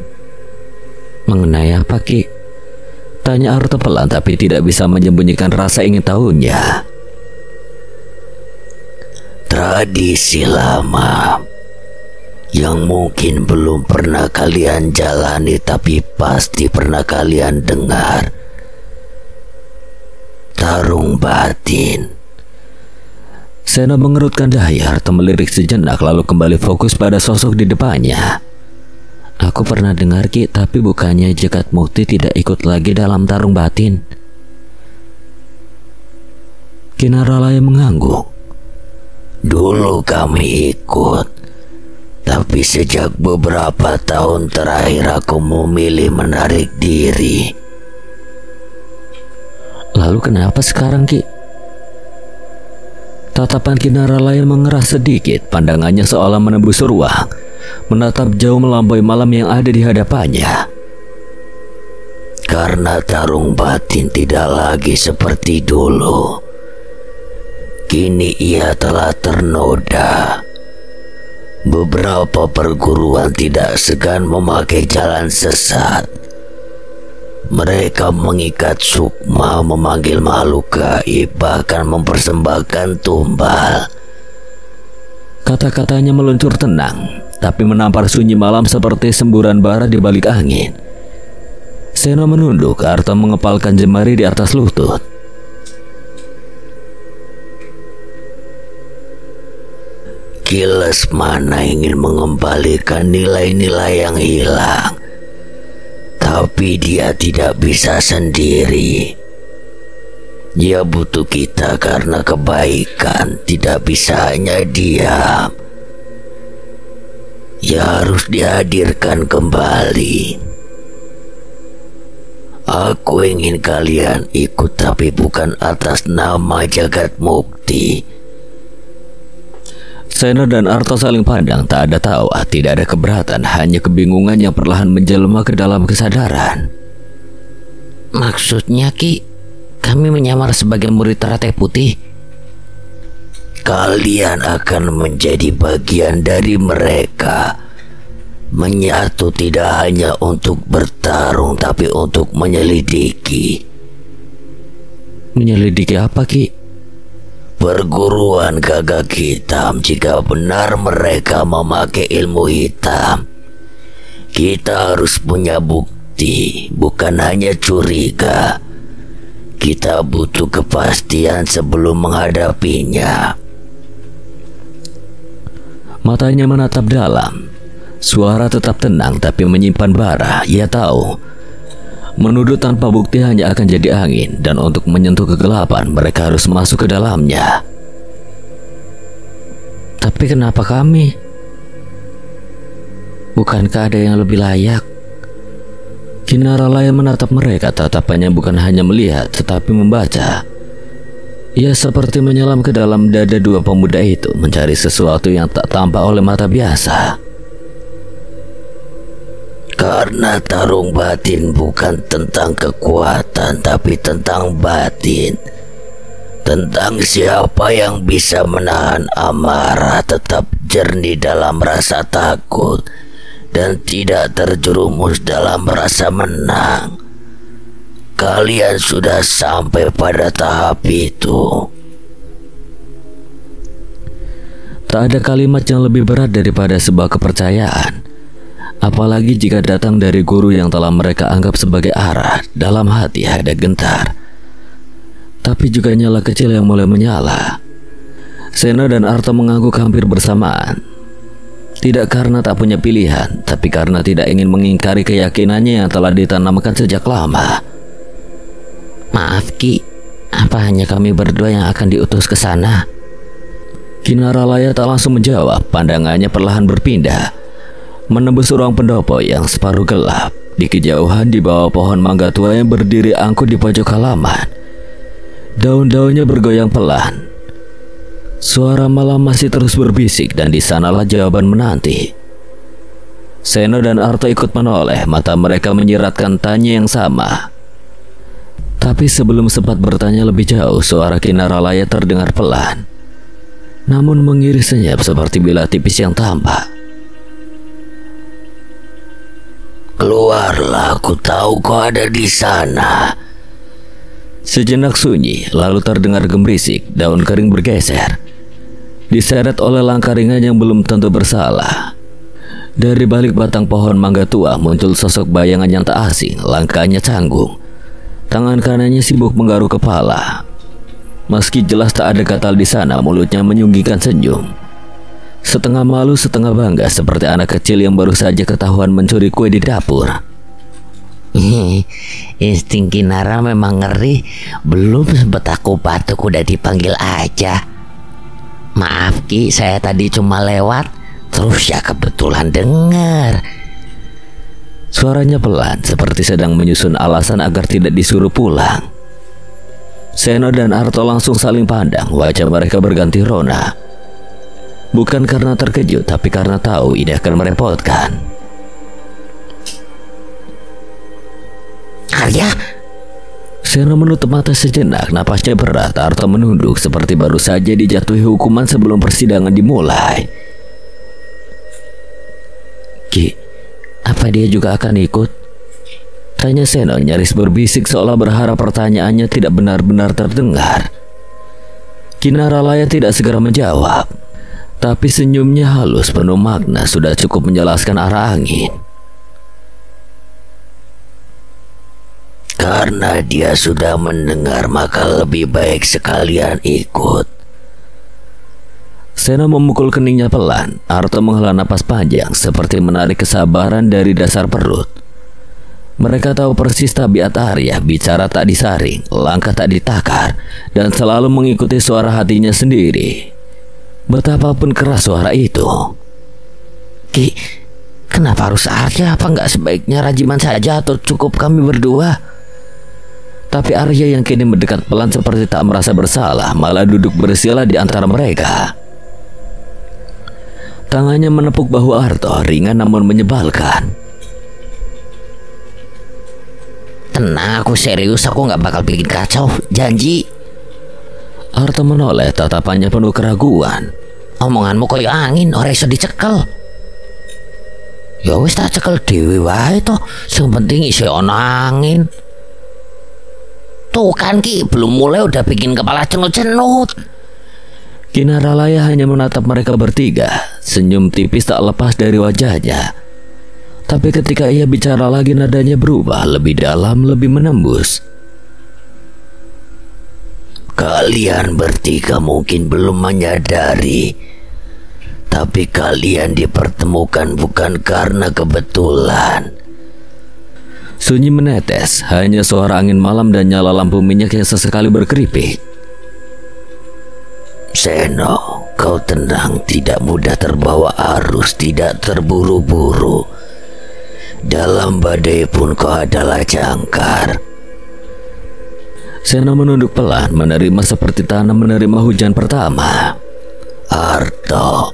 Mengenai apa, Ki? Tanya Arto pelan tapi tidak bisa menyembunyikan rasa ingin tahunya. Tradisi lama yang mungkin belum pernah kalian jalani tapi pasti pernah kalian dengar. Tarung batin. Seno mengerutkan dahi. Arto melirik sejenak lalu kembali fokus pada sosok di depannya. Aku pernah dengar, Ki, tapi bukannya Jagat Mukti tidak ikut lagi dalam tarung batin? Kinaralaya mengangguk. Dulu kami ikut, tapi sejak beberapa tahun terakhir aku memilih menarik diri. Lalu kenapa sekarang, Ki? Tatapan Kinaralaya mengeras sedikit, pandangannya seolah menembus ruang, menatap jauh melampaui malam yang ada di hadapannya. Karena tarung batin tidak lagi seperti dulu. Kini ia telah ternoda. Beberapa perguruan tidak segan memakai jalan sesat. Mereka mengikat sukma, memanggil makhluk gaib, bahkan mempersembahkan tumbal. Kata-katanya meluncur tenang, tapi menampar sunyi malam seperti semburan bara di balik angin. Seno menunduk, Arto mengepalkan jemari di atas lutut. Kilas mana ingin mengembalikan nilai-nilai yang hilang, tapi dia tidak bisa sendiri. Dia butuh kita karena kebaikan, tidak bisa hanya diam. Ya harus dihadirkan kembali. Aku ingin kalian ikut, tapi bukan atas nama Jagat Mukti. Seno dan Arto saling pandang, tak ada tawa, tidak ada keberatan, hanya kebingungan yang perlahan menjelma ke dalam kesadaran. Maksudnya, Ki, kami menyamar sebagai murid Teratai Putih. Kalian akan menjadi bagian dari mereka. Menyatu tidak hanya untuk bertarung, tapi untuk menyelidiki. Menyelidiki apa, Ki? Perguruan Gagak Hitam. Jika benar mereka memakai ilmu hitam, kita harus punya bukti, bukan hanya curiga. Kita butuh kepastian sebelum menghadapinya. Matanya menatap dalam. Suara tetap tenang tapi menyimpan bara. Ia tahu menuduh tanpa bukti hanya akan jadi angin, dan untuk menyentuh kegelapan mereka harus masuk ke dalamnya. Tapi kenapa kami? Bukankah ada yang lebih layak? Kinaralaya menatap mereka, tatapannya bukan hanya melihat tetapi membaca. Ia seperti menyelam ke dalam dada dua pemuda itu, mencari sesuatu yang tak tampak oleh mata biasa. Karena tarung batin bukan tentang kekuatan, tapi tentang batin. Tentang siapa yang bisa menahan amarah, tetap jernih dalam rasa takut, dan tidak terjerumus dalam rasa menang. Kalian sudah sampai pada tahap itu. Tak ada kalimat yang lebih berat daripada sebuah kepercayaan, apalagi jika datang dari guru yang telah mereka anggap sebagai arah. Dalam hati ada gentar, tapi juga nyala kecil yang mulai menyala. Seno dan Arto mengangguk hampir bersamaan. Tidak karena tak punya pilihan, tapi karena tidak ingin mengingkari keyakinannya yang telah ditanamkan sejak lama. Maaf Ki, apa hanya kami berdua yang akan diutus ke sana? Kinaralaya tak langsung menjawab, pandangannya perlahan berpindah, menembus ruang pendopo yang separuh gelap. Di kejauhan di bawah pohon mangga tua yang berdiri angkuh di pojok halaman, daun-daunnya bergoyang pelan. Suara malam masih terus berbisik dan di sanalah jawaban menanti. Seno dan Arto ikut menoleh, mata mereka menyiratkan tanya yang sama. Tapi sebelum sempat bertanya lebih jauh, suara Kinaralaya terdengar pelan, namun mengiris senyap seperti bila tipis yang tampak. Keluarlah, aku tahu kau ada di sana. Sejenak sunyi, lalu terdengar gemerisik, daun kering bergeser, diseret oleh langkah ringan yang belum tentu bersalah. Dari balik batang pohon mangga tua muncul sosok bayangan yang tak asing, langkahnya canggung. Tangan kanannya sibuk menggaruk kepala. Meski jelas tak ada kata di sana, mulutnya menyunggihkan senyum. Setengah malu, setengah bangga, seperti anak kecil yang baru saja ketahuan mencuri kue di dapur. Insting Kinara memang ngeri. Belum sempat aku batuk udah dipanggil aja. Maaf Ki, saya tadi cuma lewat, terus ya kebetulan dengar. Suaranya pelan, seperti sedang menyusun alasan agar tidak disuruh pulang. Seno dan Arto langsung saling pandang, wajah mereka berganti rona. Bukan karena terkejut, tapi karena tahu ini akan merepotkan. Arya? Seno menutup mata sejenak, napasnya berat. Arto menunduk seperti baru saja dijatuhi hukuman sebelum persidangan dimulai. Ki, apa dia juga akan ikut? Tanya Seno nyaris berbisik seolah berharap pertanyaannya tidak benar-benar terdengar. Kinaralaya tidak segera menjawab, tapi senyumnya halus penuh makna sudah cukup menjelaskan arah angin. Karena dia sudah mendengar, maka lebih baik sekalian ikut. Seno memukul keningnya pelan. Arto menghela napas panjang seperti menarik kesabaran dari dasar perut. Mereka tahu persis tabiat Arya, bicara tak disaring, langkah tak ditakar, dan selalu mengikuti suara hatinya sendiri. Betapapun keras suara itu. Ki, kenapa harus Arya? Apa nggak sebaiknya Rajiman saja atau cukup kami berdua? Tapi Arya yang kini mendekat pelan seperti tak merasa bersalah, malah duduk bersila di antara mereka. Tangannya menepuk bahu Arto, ringan namun menyebalkan. Tenang, aku serius, aku nggak bakal bikin kacau, janji. Arto menoleh, tatapannya penuh keraguan. Omonganmu koyo angin, ora iso dicekel. Ya wis tak cekel dhewe wae to, sing penting iso ana angin. Tuh kan Ki, belum mulai udah bikin kepala cenut-cenut. Kinaralaya hanya menatap mereka bertiga, senyum tipis tak lepas dari wajahnya. Tapi ketika ia bicara lagi nadanya berubah, lebih dalam, lebih menembus. Kalian bertiga mungkin belum menyadari, tapi kalian dipertemukan bukan karena kebetulan. Sunyi menetes, hanya suara angin malam dan nyala lampu minyak yang sesekali berkeripik. Seno, kau tenang, tidak mudah terbawa arus, tidak terburu-buru. Dalam badai pun kau adalah jangkar. Seno menunduk pelan, menerima seperti tanah menerima hujan pertama. Arto,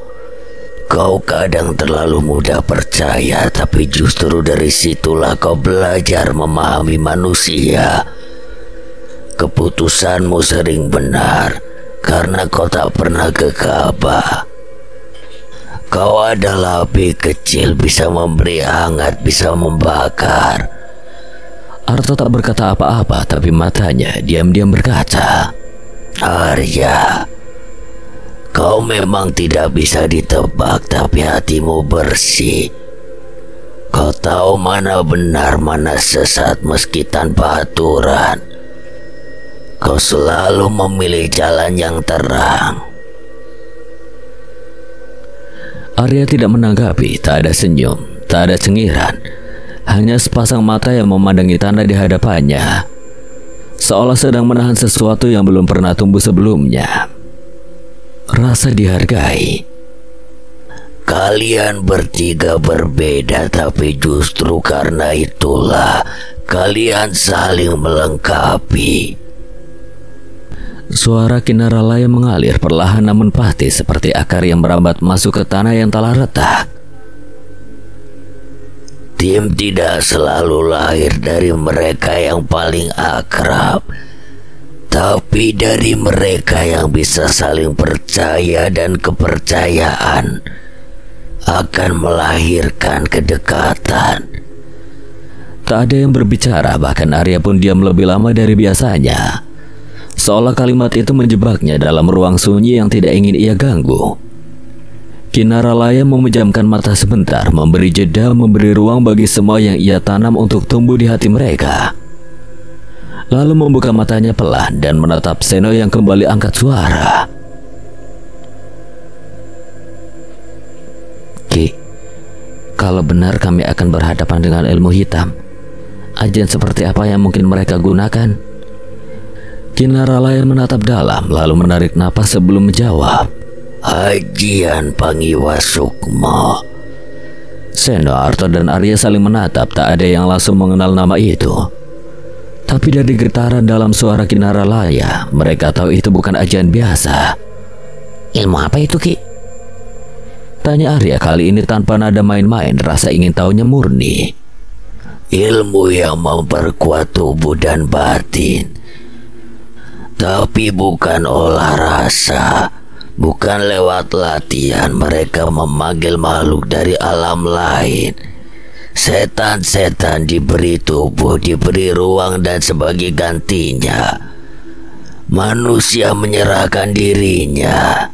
kau kadang terlalu mudah percaya, tapi justru dari situlah kau belajar memahami manusia. Keputusanmu sering benar karena kau tak pernah gegabah. Kau adalah api kecil, bisa memberi hangat, bisa membakar. Arto tak berkata apa-apa, tapi matanya diam-diam berkaca. Arya, kau memang tidak bisa ditebak, tapi hatimu bersih. Kau tahu mana benar, mana sesat meski tanpa aturan. Kau selalu memilih jalan yang terang. Arya tidak menanggapi, tak ada senyum, tak ada cengiran. Hanya sepasang mata yang memandangi tanah di hadapannya, seolah sedang menahan sesuatu yang belum pernah tumbuh sebelumnya. Rasa dihargai. Kalian bertiga berbeda, tapi justru karena itulah kalian saling melengkapi. Suara Kinaralaya mengalir perlahan namun pasti, seperti akar yang merambat masuk ke tanah yang telah retak. Tim tidak selalu lahir dari mereka yang paling akrab, tapi dari mereka yang bisa saling percaya, dan kepercayaan akan melahirkan kedekatan. Tak ada yang berbicara, bahkan Arya pun diam lebih lama dari biasanya, seolah kalimat itu menjebaknya dalam ruang sunyi yang tidak ingin ia ganggu. Kinaralaya memejamkan mata sebentar, memberi jeda, memberi ruang bagi semua yang ia tanam untuk tumbuh di hati mereka. Lalu membuka matanya pelan dan menatap Seno yang kembali angkat suara. Ki, kalau benar kami akan berhadapan dengan ilmu hitam, ajian seperti apa yang mungkin mereka gunakan? Kinaralaya menatap dalam, lalu menarik napas sebelum menjawab. Ajian Pangiwa Sukmo. Seno, Arto, dan Arya saling menatap, tak ada yang langsung mengenal nama itu. Tapi dari getaran dalam suara Kinaralaya, mereka tahu itu bukan ajian biasa. Ilmu apa itu, Ki? Tanya Arya kali ini tanpa nada main-main, rasa ingin tahunya murni. Ilmu yang memperkuat tubuh dan batin, tapi bukan olah rasa. Bukan lewat latihan mereka memanggil makhluk dari alam lain. Setan-setan diberi tubuh, diberi ruang, dan sebagai gantinya manusia menyerahkan dirinya.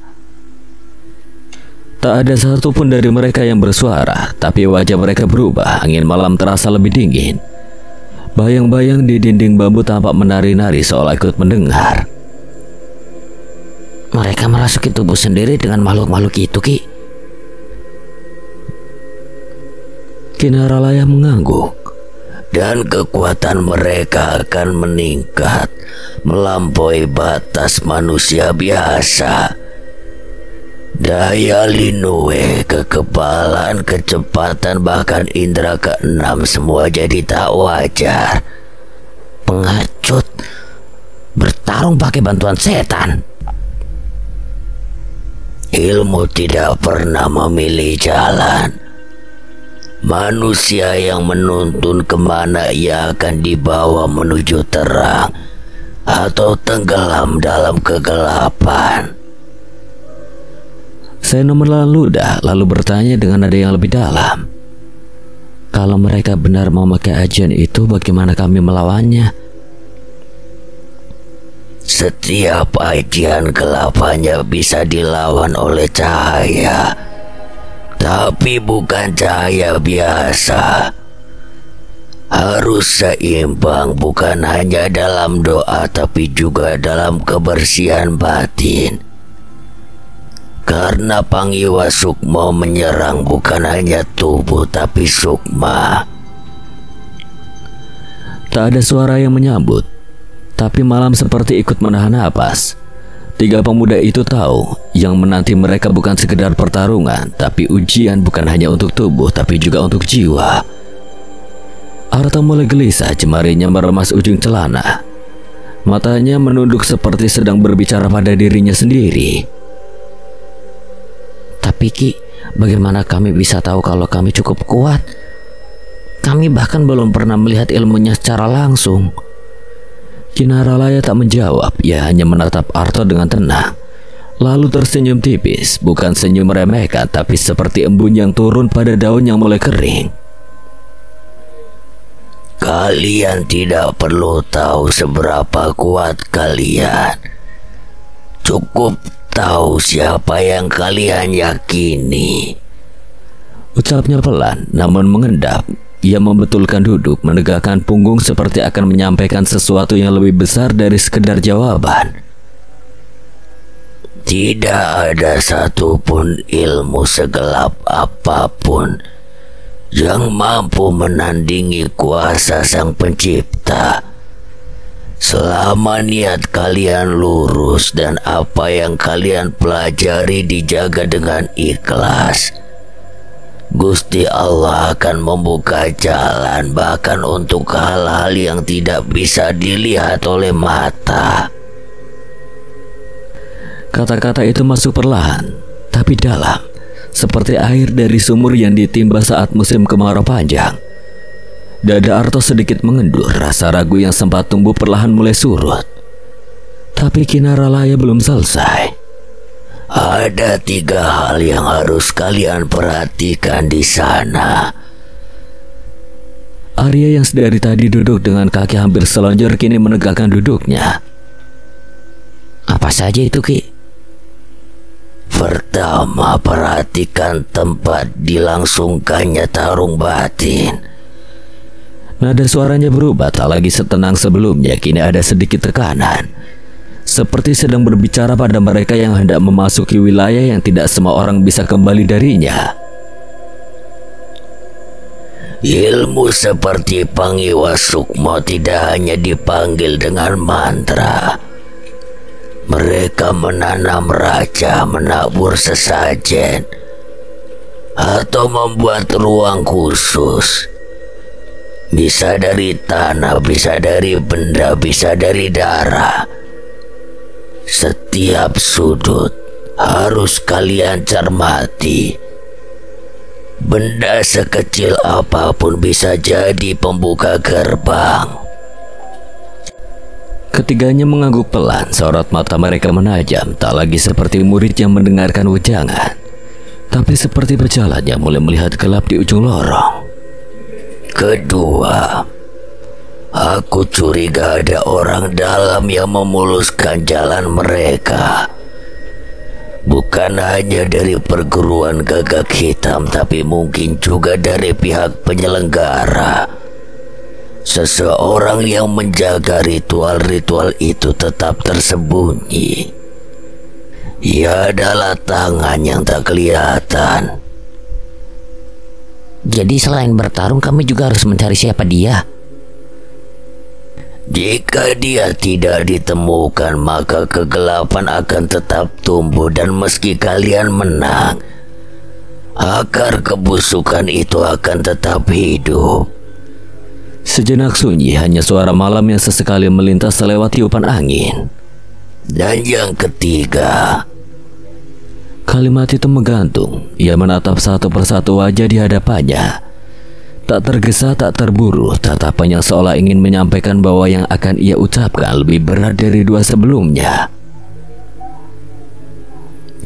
Tak ada satupun dari mereka yang bersuara, tapi wajah mereka berubah. Angin malam terasa lebih dingin. Bayang-bayang di dinding bambu tampak menari-nari seolah ikut mendengar. Mereka merasuki tubuh sendiri dengan makhluk-makhluk itu, Ki. Kinaralaya mengangguk. Dan kekuatan mereka akan meningkat melampaui batas manusia biasa. Daya Linue, kekebalan, kecepatan, bahkan indera keenam semua jadi tak wajar. Pengecut, bertarung pakai bantuan setan. Ilmu tidak pernah memilih jalan. Manusia yang menuntun kemana ia akan dibawa menuju terang atau tenggelam dalam kegelapan. Seno menelan ludah, lalu bertanya dengan nada yang lebih dalam. Kalau mereka benar memakai ajian itu, bagaimana kami melawannya? Setiap ajian gelap hanya bisa dilawan oleh cahaya, tapi bukan cahaya biasa. Harus seimbang, bukan hanya dalam doa, tapi juga dalam kebersihan batin. Karena Pangiwa Sukmo menyerang bukan hanya tubuh, tapi sukma. Tak ada suara yang menyambut, tapi malam seperti ikut menahan napas. Tiga pemuda itu tahu yang menanti mereka bukan sekedar pertarungan, tapi ujian bukan hanya untuk tubuh, tapi juga untuk jiwa. Arta mulai gelisah, jemarinya meremas ujung celana. Matanya menunduk seperti sedang berbicara pada dirinya sendiri. Tapi Ki, bagaimana kami bisa tahu kalau kami cukup kuat? Kami bahkan belum pernah melihat ilmunya secara langsung. Kinaralaya tak menjawab, ia hanya menatap Arta dengan tenang. Lalu tersenyum tipis, bukan senyum meremehkan, tapi seperti embun yang turun pada daun yang mulai kering. Kalian tidak perlu tahu seberapa kuat kalian. Cukup tahu siapa yang kalian yakini. Ucapnya pelan namun mengendap. Ia membetulkan duduk, menegakkan punggung seperti akan menyampaikan sesuatu yang lebih besar dari sekedar jawaban. Tidak ada satupun ilmu segelap apapun yang mampu menandingi kuasa Sang Pencipta. Selama niat kalian lurus dan apa yang kalian pelajari dijaga dengan ikhlas, Gusti Allah akan membuka jalan bahkan untuk hal-hal yang tidak bisa dilihat oleh mata. Kata-kata itu masuk perlahan, tapi dalam, seperti air dari sumur yang ditimba saat musim kemarau panjang. Dada Arta sedikit mengendur, rasa ragu yang sempat tumbuh perlahan mulai surut. Tapi Kinaralaya belum selesai. Ada 3 hal yang harus kalian perhatikan di sana. Arya yang sedari tadi duduk dengan kaki hampir selonjor kini menegakkan duduknya. Apa saja itu, Ki? Pertama, perhatikan tempat dilangsungkannya tarung batin. Nada suaranya berubah, tak lagi setenang sebelumnya. Kini ada sedikit tekanan, seperti sedang berbicara pada mereka yang hendak memasuki wilayah yang tidak semua orang bisa kembali darinya. Ilmu seperti Pangiwa Sukmo tidak hanya dipanggil dengan mantra. Mereka menanam raja, menabur sesajen, atau membuat ruang khusus. Bisa dari tanah, bisa dari benda, bisa dari darah. Setiap sudut harus kalian cermati. Benda sekecil apapun bisa jadi pembuka gerbang. Ketiganya mengangguk pelan, sorot mata mereka menajam, tak lagi seperti murid yang mendengarkan wejangan, tapi seperti berjalan yang mulai melihat gelap di ujung lorong. Kedua, aku curiga ada orang dalam yang memuluskan jalan mereka. Bukan hanya dari perguruan Gagak Hitam, tapi mungkin juga dari pihak penyelenggara. Seseorang yang menjaga ritual-ritual itu tetap tersembunyi. Ia adalah tangan yang tak kelihatan. Jadi selain bertarung kami juga harus mencari siapa dia. Jika dia tidak ditemukan, maka kegelapan akan tetap tumbuh, dan meski kalian menang, akar kebusukan itu akan tetap hidup. Sejenak sunyi, hanya suara malam yang sesekali melintas lewat tiupan angin. Dan yang ketiga, kalimat itu menggantung. Ia menatap satu persatu wajah di hadapannya. Tak tergesa, tak terburu, tatapan yang seolah ingin menyampaikan bahwa yang akan ia ucapkan lebih berat dari 2 sebelumnya.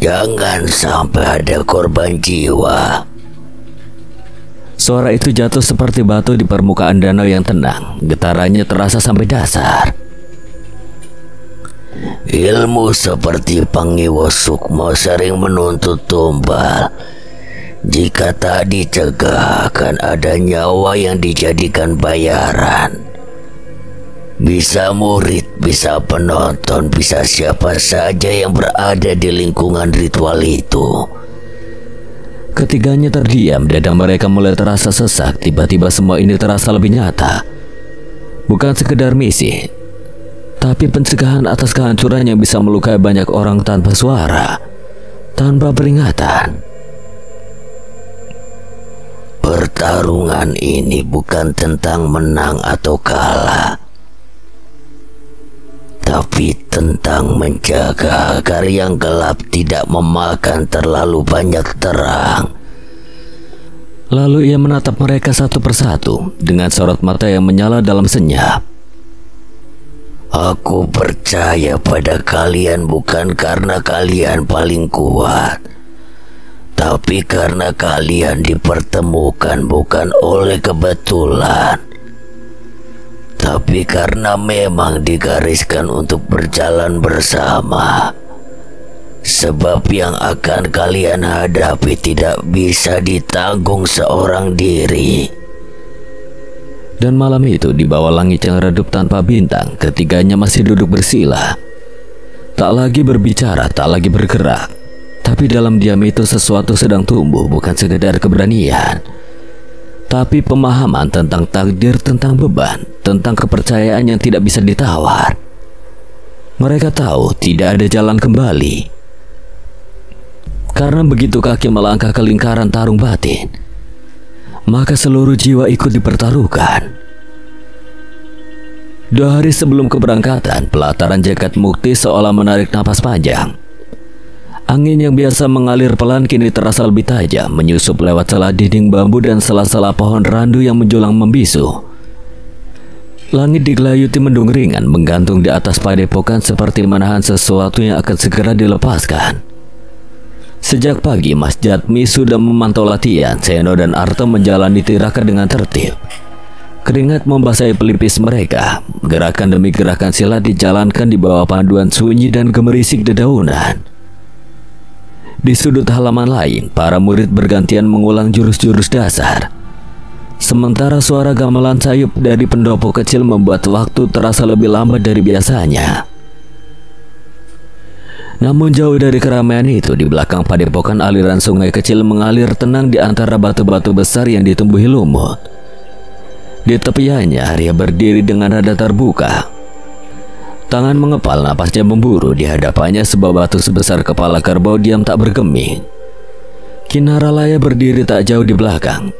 Jangan sampai ada korban jiwa. Suara itu jatuh seperti batu di permukaan danau yang tenang. Getarannya terasa sampai dasar. Ilmu seperti Pangiwa Sukmo sering menuntut tumbal. Jika tak dicegah, akan ada nyawa yang dijadikan bayaran. Bisa murid, bisa penonton, bisa siapa saja yang berada di lingkungan ritual itu. Ketiganya terdiam, dada mereka mulai terasa sesak. Tiba-tiba semua ini terasa lebih nyata. Bukan sekedar misi, tapi pencegahan atas kehancuran yang bisa melukai banyak orang tanpa suara, tanpa peringatan. Pertarungan ini bukan tentang menang atau kalah, tapi tentang menjaga agar yang gelap tidak memakan terlalu banyak terang. Lalu ia menatap mereka satu persatu dengan sorot mata yang menyala dalam senyap. Aku percaya pada kalian bukan karena kalian paling kuat, tapi karena kalian dipertemukan bukan oleh kebetulan, tapi karena memang digariskan untuk berjalan bersama. Sebab yang akan kalian hadapi tidak bisa ditanggung seorang diri. Dan malam itu di bawah langit yang redup tanpa bintang, ketiganya masih duduk bersila. Tak lagi berbicara, tak lagi bergerak. Tapi dalam diam itu sesuatu sedang tumbuh, bukan sekedar keberanian, tapi pemahaman tentang takdir, tentang beban, tentang kepercayaan yang tidak bisa ditawar. Mereka tahu tidak ada jalan kembali. Karena begitu kaki melangkah ke lingkaran tarung batin, maka seluruh jiwa ikut dipertaruhkan. 2 hari sebelum keberangkatan, pelataran jagat mukti seolah menarik napas panjang. Angin yang biasa mengalir pelan kini terasa lebih tajam, menyusup lewat celah dinding bambu dan sela-sela pohon randu yang menjulang membisu. Langit digelayuti mendung ringan menggantung di atas padepokan seperti menahan sesuatu yang akan segera dilepaskan. Sejak pagi, Mas Jatmi sudah memantau latihan. Seno dan Arto menjalani tirakat dengan tertib. Keringat membasahi pelipis mereka. Gerakan demi gerakan silat dijalankan di bawah panduan sunyi dan gemerisik dedaunan. Di sudut halaman lain, para murid bergantian mengulang jurus-jurus dasar. Sementara suara gamelan sayup dari pendopo kecil membuat waktu terasa lebih lambat dari biasanya. Namun jauh dari keramaian itu, di belakang padepokan aliran sungai kecil mengalir tenang di antara batu-batu besar yang ditumbuhi lumut. Di tepiannya, Arya berdiri dengan nada terbuka. Tangan mengepal, napasnya memburu. Di hadapannya sebuah batu sebesar kepala kerbau diam tak bergeming. Kinaralaya berdiri tak jauh di belakang.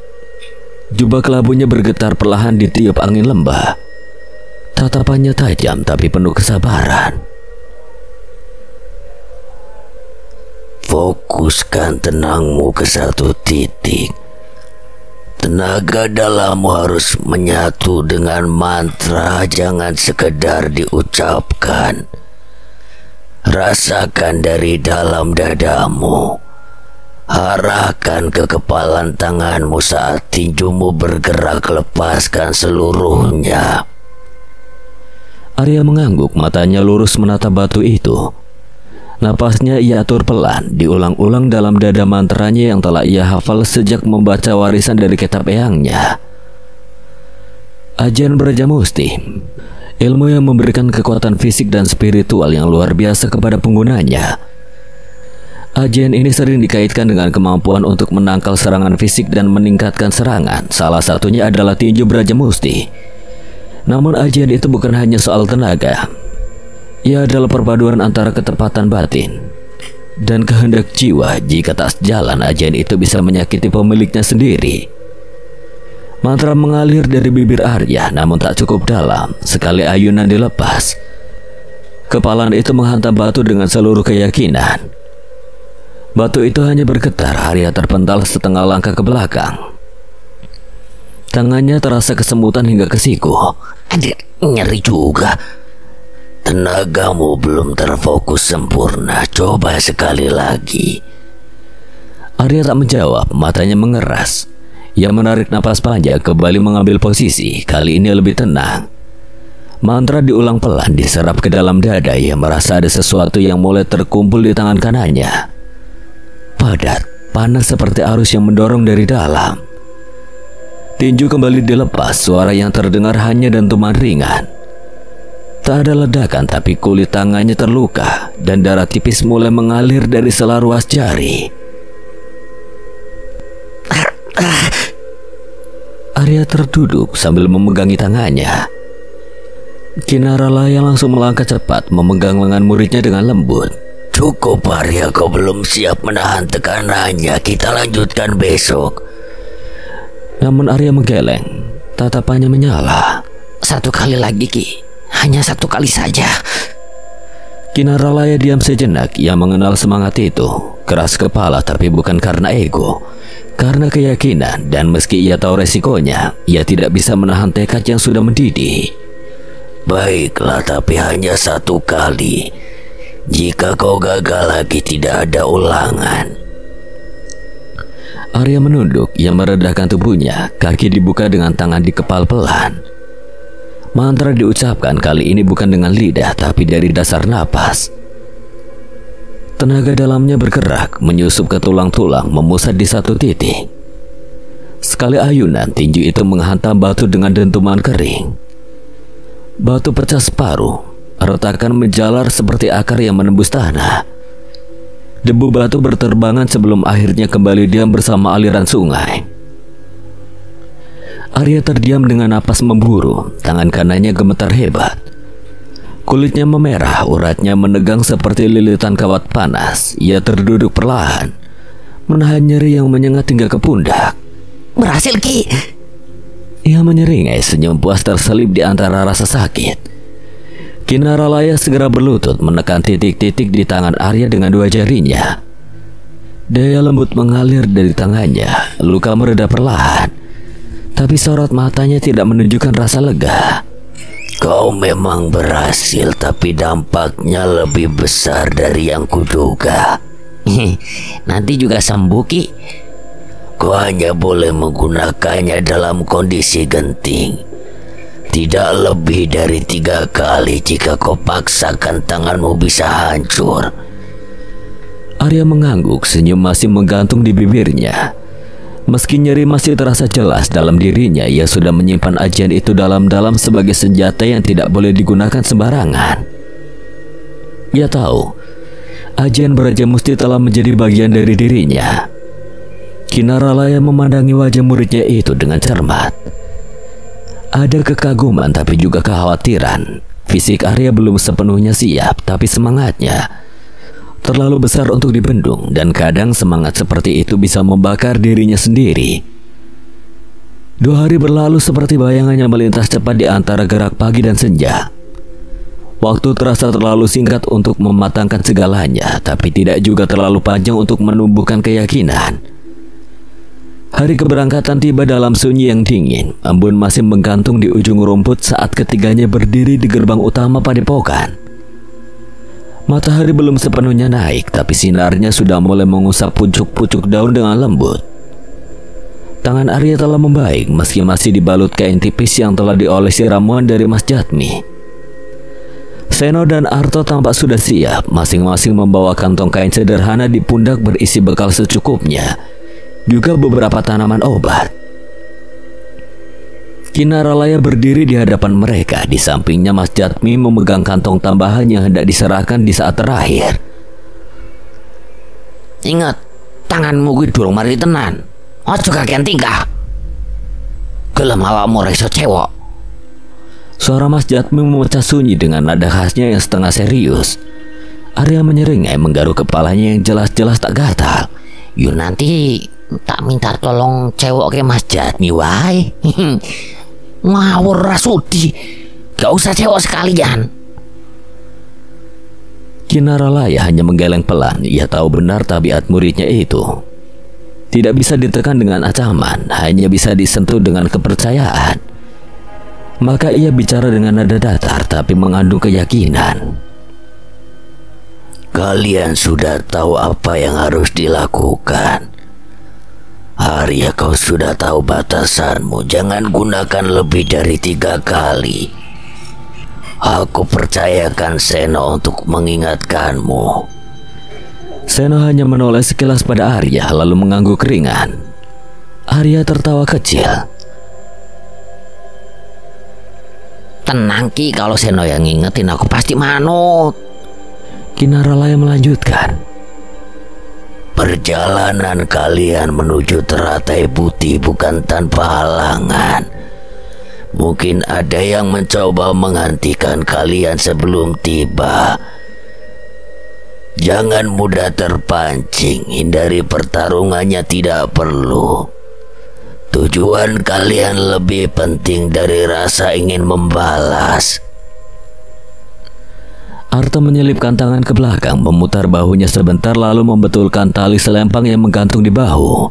Jubah kelabunya bergetar perlahan ditiup angin lembah. Tatapannya tajam tapi penuh kesabaran. Fokuskan tenangmu ke satu titik. Tenaga dalammu harus menyatu dengan mantra, jangan sekedar diucapkan. Rasakan dari dalam dadamu. Arahkan ke kepalan tanganmu saat tinjumu bergerak, lepaskan seluruhnya. Arya mengangguk, matanya lurus menatap batu itu. Napasnya ia atur pelan, diulang-ulang dalam dada mantranya yang telah ia hafal sejak membaca warisan dari kitab eyangnya. Ajian Brajamusti, ilmu yang memberikan kekuatan fisik dan spiritual yang luar biasa kepada penggunanya. Ajian ini sering dikaitkan dengan kemampuan untuk menangkal serangan fisik dan meningkatkan serangan. Salah satunya adalah tinju Brajamusti. Namun ajian itu bukan hanya soal tenaga. Ia adalah perpaduan antara ketepatan batin dan kehendak jiwa. Jika tak sejalan, ajian itu bisa menyakiti pemiliknya sendiri. Mantra mengalir dari bibir Arya, namun tak cukup dalam. Sekali ayunan dilepas, kepalan itu menghantam batu dengan seluruh keyakinan. Batu itu hanya bergetar. Arya terpental setengah langkah ke belakang. Tangannya terasa kesemutan hingga ke siku. Anjir, nyeri juga. Tenagamu belum terfokus sempurna. Coba sekali lagi. Arya tak menjawab, matanya mengeras. Ia menarik napas panjang, kembali mengambil posisi. Kali ini lebih tenang. Mantra diulang pelan, diserap ke dalam dada. Ia merasa ada sesuatu yang mulai terkumpul di tangan kanannya. Padat, panas seperti arus yang mendorong dari dalam. Tinju kembali dilepas. Suara yang terdengar hanya dentuman ringan. Tak ada ledakan, tapi kulit tangannya terluka dan darah tipis mulai mengalir dari sela ruas jari. Arya terduduk sambil memegangi tangannya. Kinaralaya langsung melangkah cepat, memegang lengan muridnya dengan lembut. Cukup Arya, kau belum siap menahan tekanannya. Kita lanjutkan besok. Namun Arya menggeleng, tatapannya menyala. Satu kali lagi Ki, hanya satu kali saja. Kinaralaya diam sejenak. Ia mengenal semangat itu. Keras kepala tapi bukan karena ego, karena keyakinan. Dan meski ia tahu resikonya, ia tidak bisa menahan tekad yang sudah mendidih. Baiklah, tapi hanya satu kali. Jika kau gagal lagi tidak ada ulangan. Arya menunduk. Ia meredahkan tubuhnya. Kaki dibuka dengan tangan dikepal pelan. Mantra diucapkan kali ini bukan dengan lidah, tapi dari dasar napas. Tenaga dalamnya bergerak, menyusup ke tulang-tulang, memusat di satu titik. Sekali ayunan, tinju itu menghantam batu dengan dentuman kering. Batu pecah separuh, retakan menjalar seperti akar yang menembus tanah. Debu batu berterbangan sebelum akhirnya kembali diam bersama aliran sungai. Arya terdiam dengan napas memburu. Tangan kanannya gemetar hebat. Kulitnya memerah, uratnya menegang seperti lilitan kawat panas. Ia terduduk perlahan, menahan nyeri yang menyengat hingga ke pundak. Berhasil Ki. Ia menyeringai, senyum puas terselip di antara rasa sakit. Kinaralaya segera berlutut menekan titik-titik di tangan Arya dengan dua jarinya. Daya lembut mengalir dari tangannya. Luka mereda perlahan, tapi sorot matanya tidak menunjukkan rasa lega. Kau memang berhasil, tapi dampaknya lebih besar dari yang kuduga. Nanti juga sembuh Ki. Kau hanya boleh menggunakannya dalam kondisi genting. Tidak lebih dari 3 kali. Jika kau paksakan, tanganmu bisa hancur. Arya mengangguk, senyum masih menggantung di bibirnya. Meski nyeri masih terasa jelas dalam dirinya, ia sudah menyimpan ajian itu dalam-dalam sebagai senjata yang tidak boleh digunakan sembarangan. Ia tahu, ajian Beraja Musti telah menjadi bagian dari dirinya. Kinaralaya memandangi wajah muridnya itu dengan cermat. Ada kekaguman tapi juga kekhawatiran. Fisik Arya belum sepenuhnya siap, tapi semangatnya terlalu besar untuk dibendung. Dan kadang semangat seperti itu bisa membakar dirinya sendiri. 2 hari berlalu seperti bayangannya melintas cepat di antara gerak pagi dan senja. Waktu terasa terlalu singkat untuk mematangkan segalanya, tapi tidak juga terlalu panjang untuk menumbuhkan keyakinan. Hari keberangkatan tiba dalam sunyi yang dingin. Embun masih menggantung di ujung rumput saat ketiganya berdiri di gerbang utama padepokan. Matahari belum sepenuhnya naik, tapi sinarnya sudah mulai mengusap pucuk-pucuk daun dengan lembut. Tangan Arya telah membaik, meski masih dibalut kain tipis yang telah diolesi ramuan dari Mas Jatmi. Seno dan Arto tampak sudah siap, masing-masing membawa kantong kain sederhana di pundak berisi bekal secukupnya, juga beberapa tanaman obat. Kinaralaya berdiri di hadapan mereka. Di sampingnya Mas Jatmi memegang kantong tambahan yang hendak diserahkan di saat terakhir. Ingat, tanganmu gue durung mari tenan. Ojo kakean tingkah. Gelem awakmu reso cewek. Suara Mas Jatmi memecah sunyi dengan nada khasnya yang setengah serius. Arya menyeringai, menggaruk kepalanya yang jelas-jelas tak gatal. Yuk nanti tak minta tolong cewek ke Mas Jatmi wae. Ngawur rasudi. Gak usah cewek sekalian. Kinaralaya hanya menggeleng pelan. Ia tahu benar tabiat muridnya itu. Tidak bisa ditekan dengan ancaman, hanya bisa disentuh dengan kepercayaan. Maka ia bicara dengan nada datar tapi mengandung keyakinan. Kalian sudah tahu apa yang harus dilakukan. Arya, kau sudah tahu batasanmu. Jangan gunakan lebih dari 3 kali. Aku percayakan Seno untuk mengingatkanmu. Seno hanya menoleh sekilas pada Arya lalu mengangguk ringan. Arya tertawa kecil. Tenang Ki, kalau Seno yang ngingetin aku pasti manut. Kinaralaya melanjutkan. Perjalanan kalian menuju teratai putih bukan tanpa halangan. Mungkin ada yang mencoba menghentikan kalian sebelum tiba. Jangan mudah terpancing, hindari pertarungannya tidak perlu. Tujuan kalian lebih penting dari rasa ingin membalas. Arto menyelipkan tangan ke belakang, memutar bahunya sebentar lalu membetulkan tali selempang yang menggantung di bahu.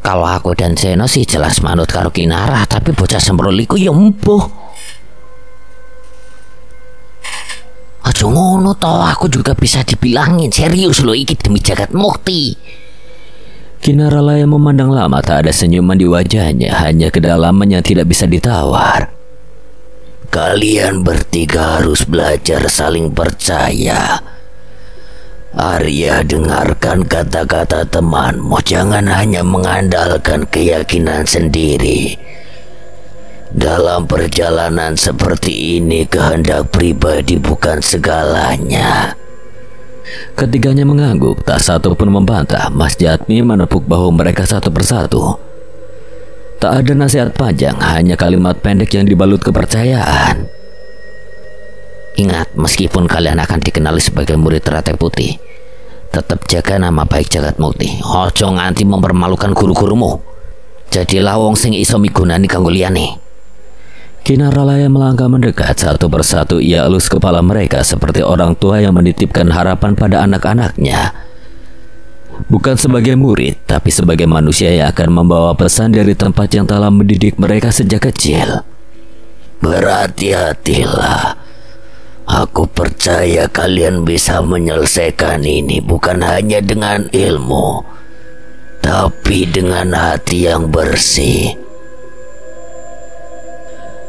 Kalau aku dan Seno sih jelas manut karo Kinara, tapi bocah sembroliku ya empuh. Aja ngono toh, aku juga bisa dibilangin serius loh iki demi jagat mukti. Kinara Laya memandang lama, tak ada senyuman di wajahnya, hanya kedalaman yang tidak bisa ditawar. Kalian bertiga harus belajar saling percaya. Arya, dengarkan kata-kata temanmu, jangan hanya mengandalkan keyakinan sendiri. Dalam perjalanan seperti ini, kehendak pribadi bukan segalanya. Ketiganya mengangguk, tak satu pun membantah. Mas Jatmi menepuk bahu mereka satu persatu. Tak ada nasihat panjang, hanya kalimat pendek yang dibalut kepercayaan. Ingat, meskipun kalian akan dikenali sebagai murid Teratai Putih, tetap jaga nama baik jagat mukti. Ojo nganti mempermalukan guru-gurumu. Jadilah wong sing iso migunani kanggo liyane. Kinara Laya melangkah mendekat, satu persatu ia elus kepala mereka seperti orang tua yang menitipkan harapan pada anak-anaknya. Bukan sebagai murid, tapi sebagai manusia yang akan membawa pesan dari tempat yang telah mendidik mereka sejak kecil. Berhati-hatilah. Aku percaya kalian bisa menyelesaikan ini bukan hanya dengan ilmu, tapi dengan hati yang bersih.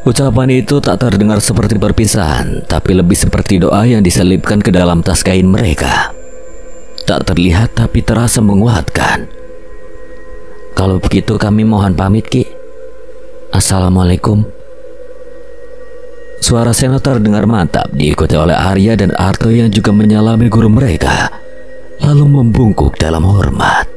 Ucapan itu tak terdengar seperti perpisahan, tapi lebih seperti doa yang diselipkan ke dalam tas kain mereka. Tak terlihat tapi terasa menguatkan. Kalau begitu kami mohon pamit, Ki. Assalamualaikum. Suara Seno terdengar mantap, diikuti oleh Arya dan Arto yang juga menyalami guru mereka, lalu membungkuk dalam hormat.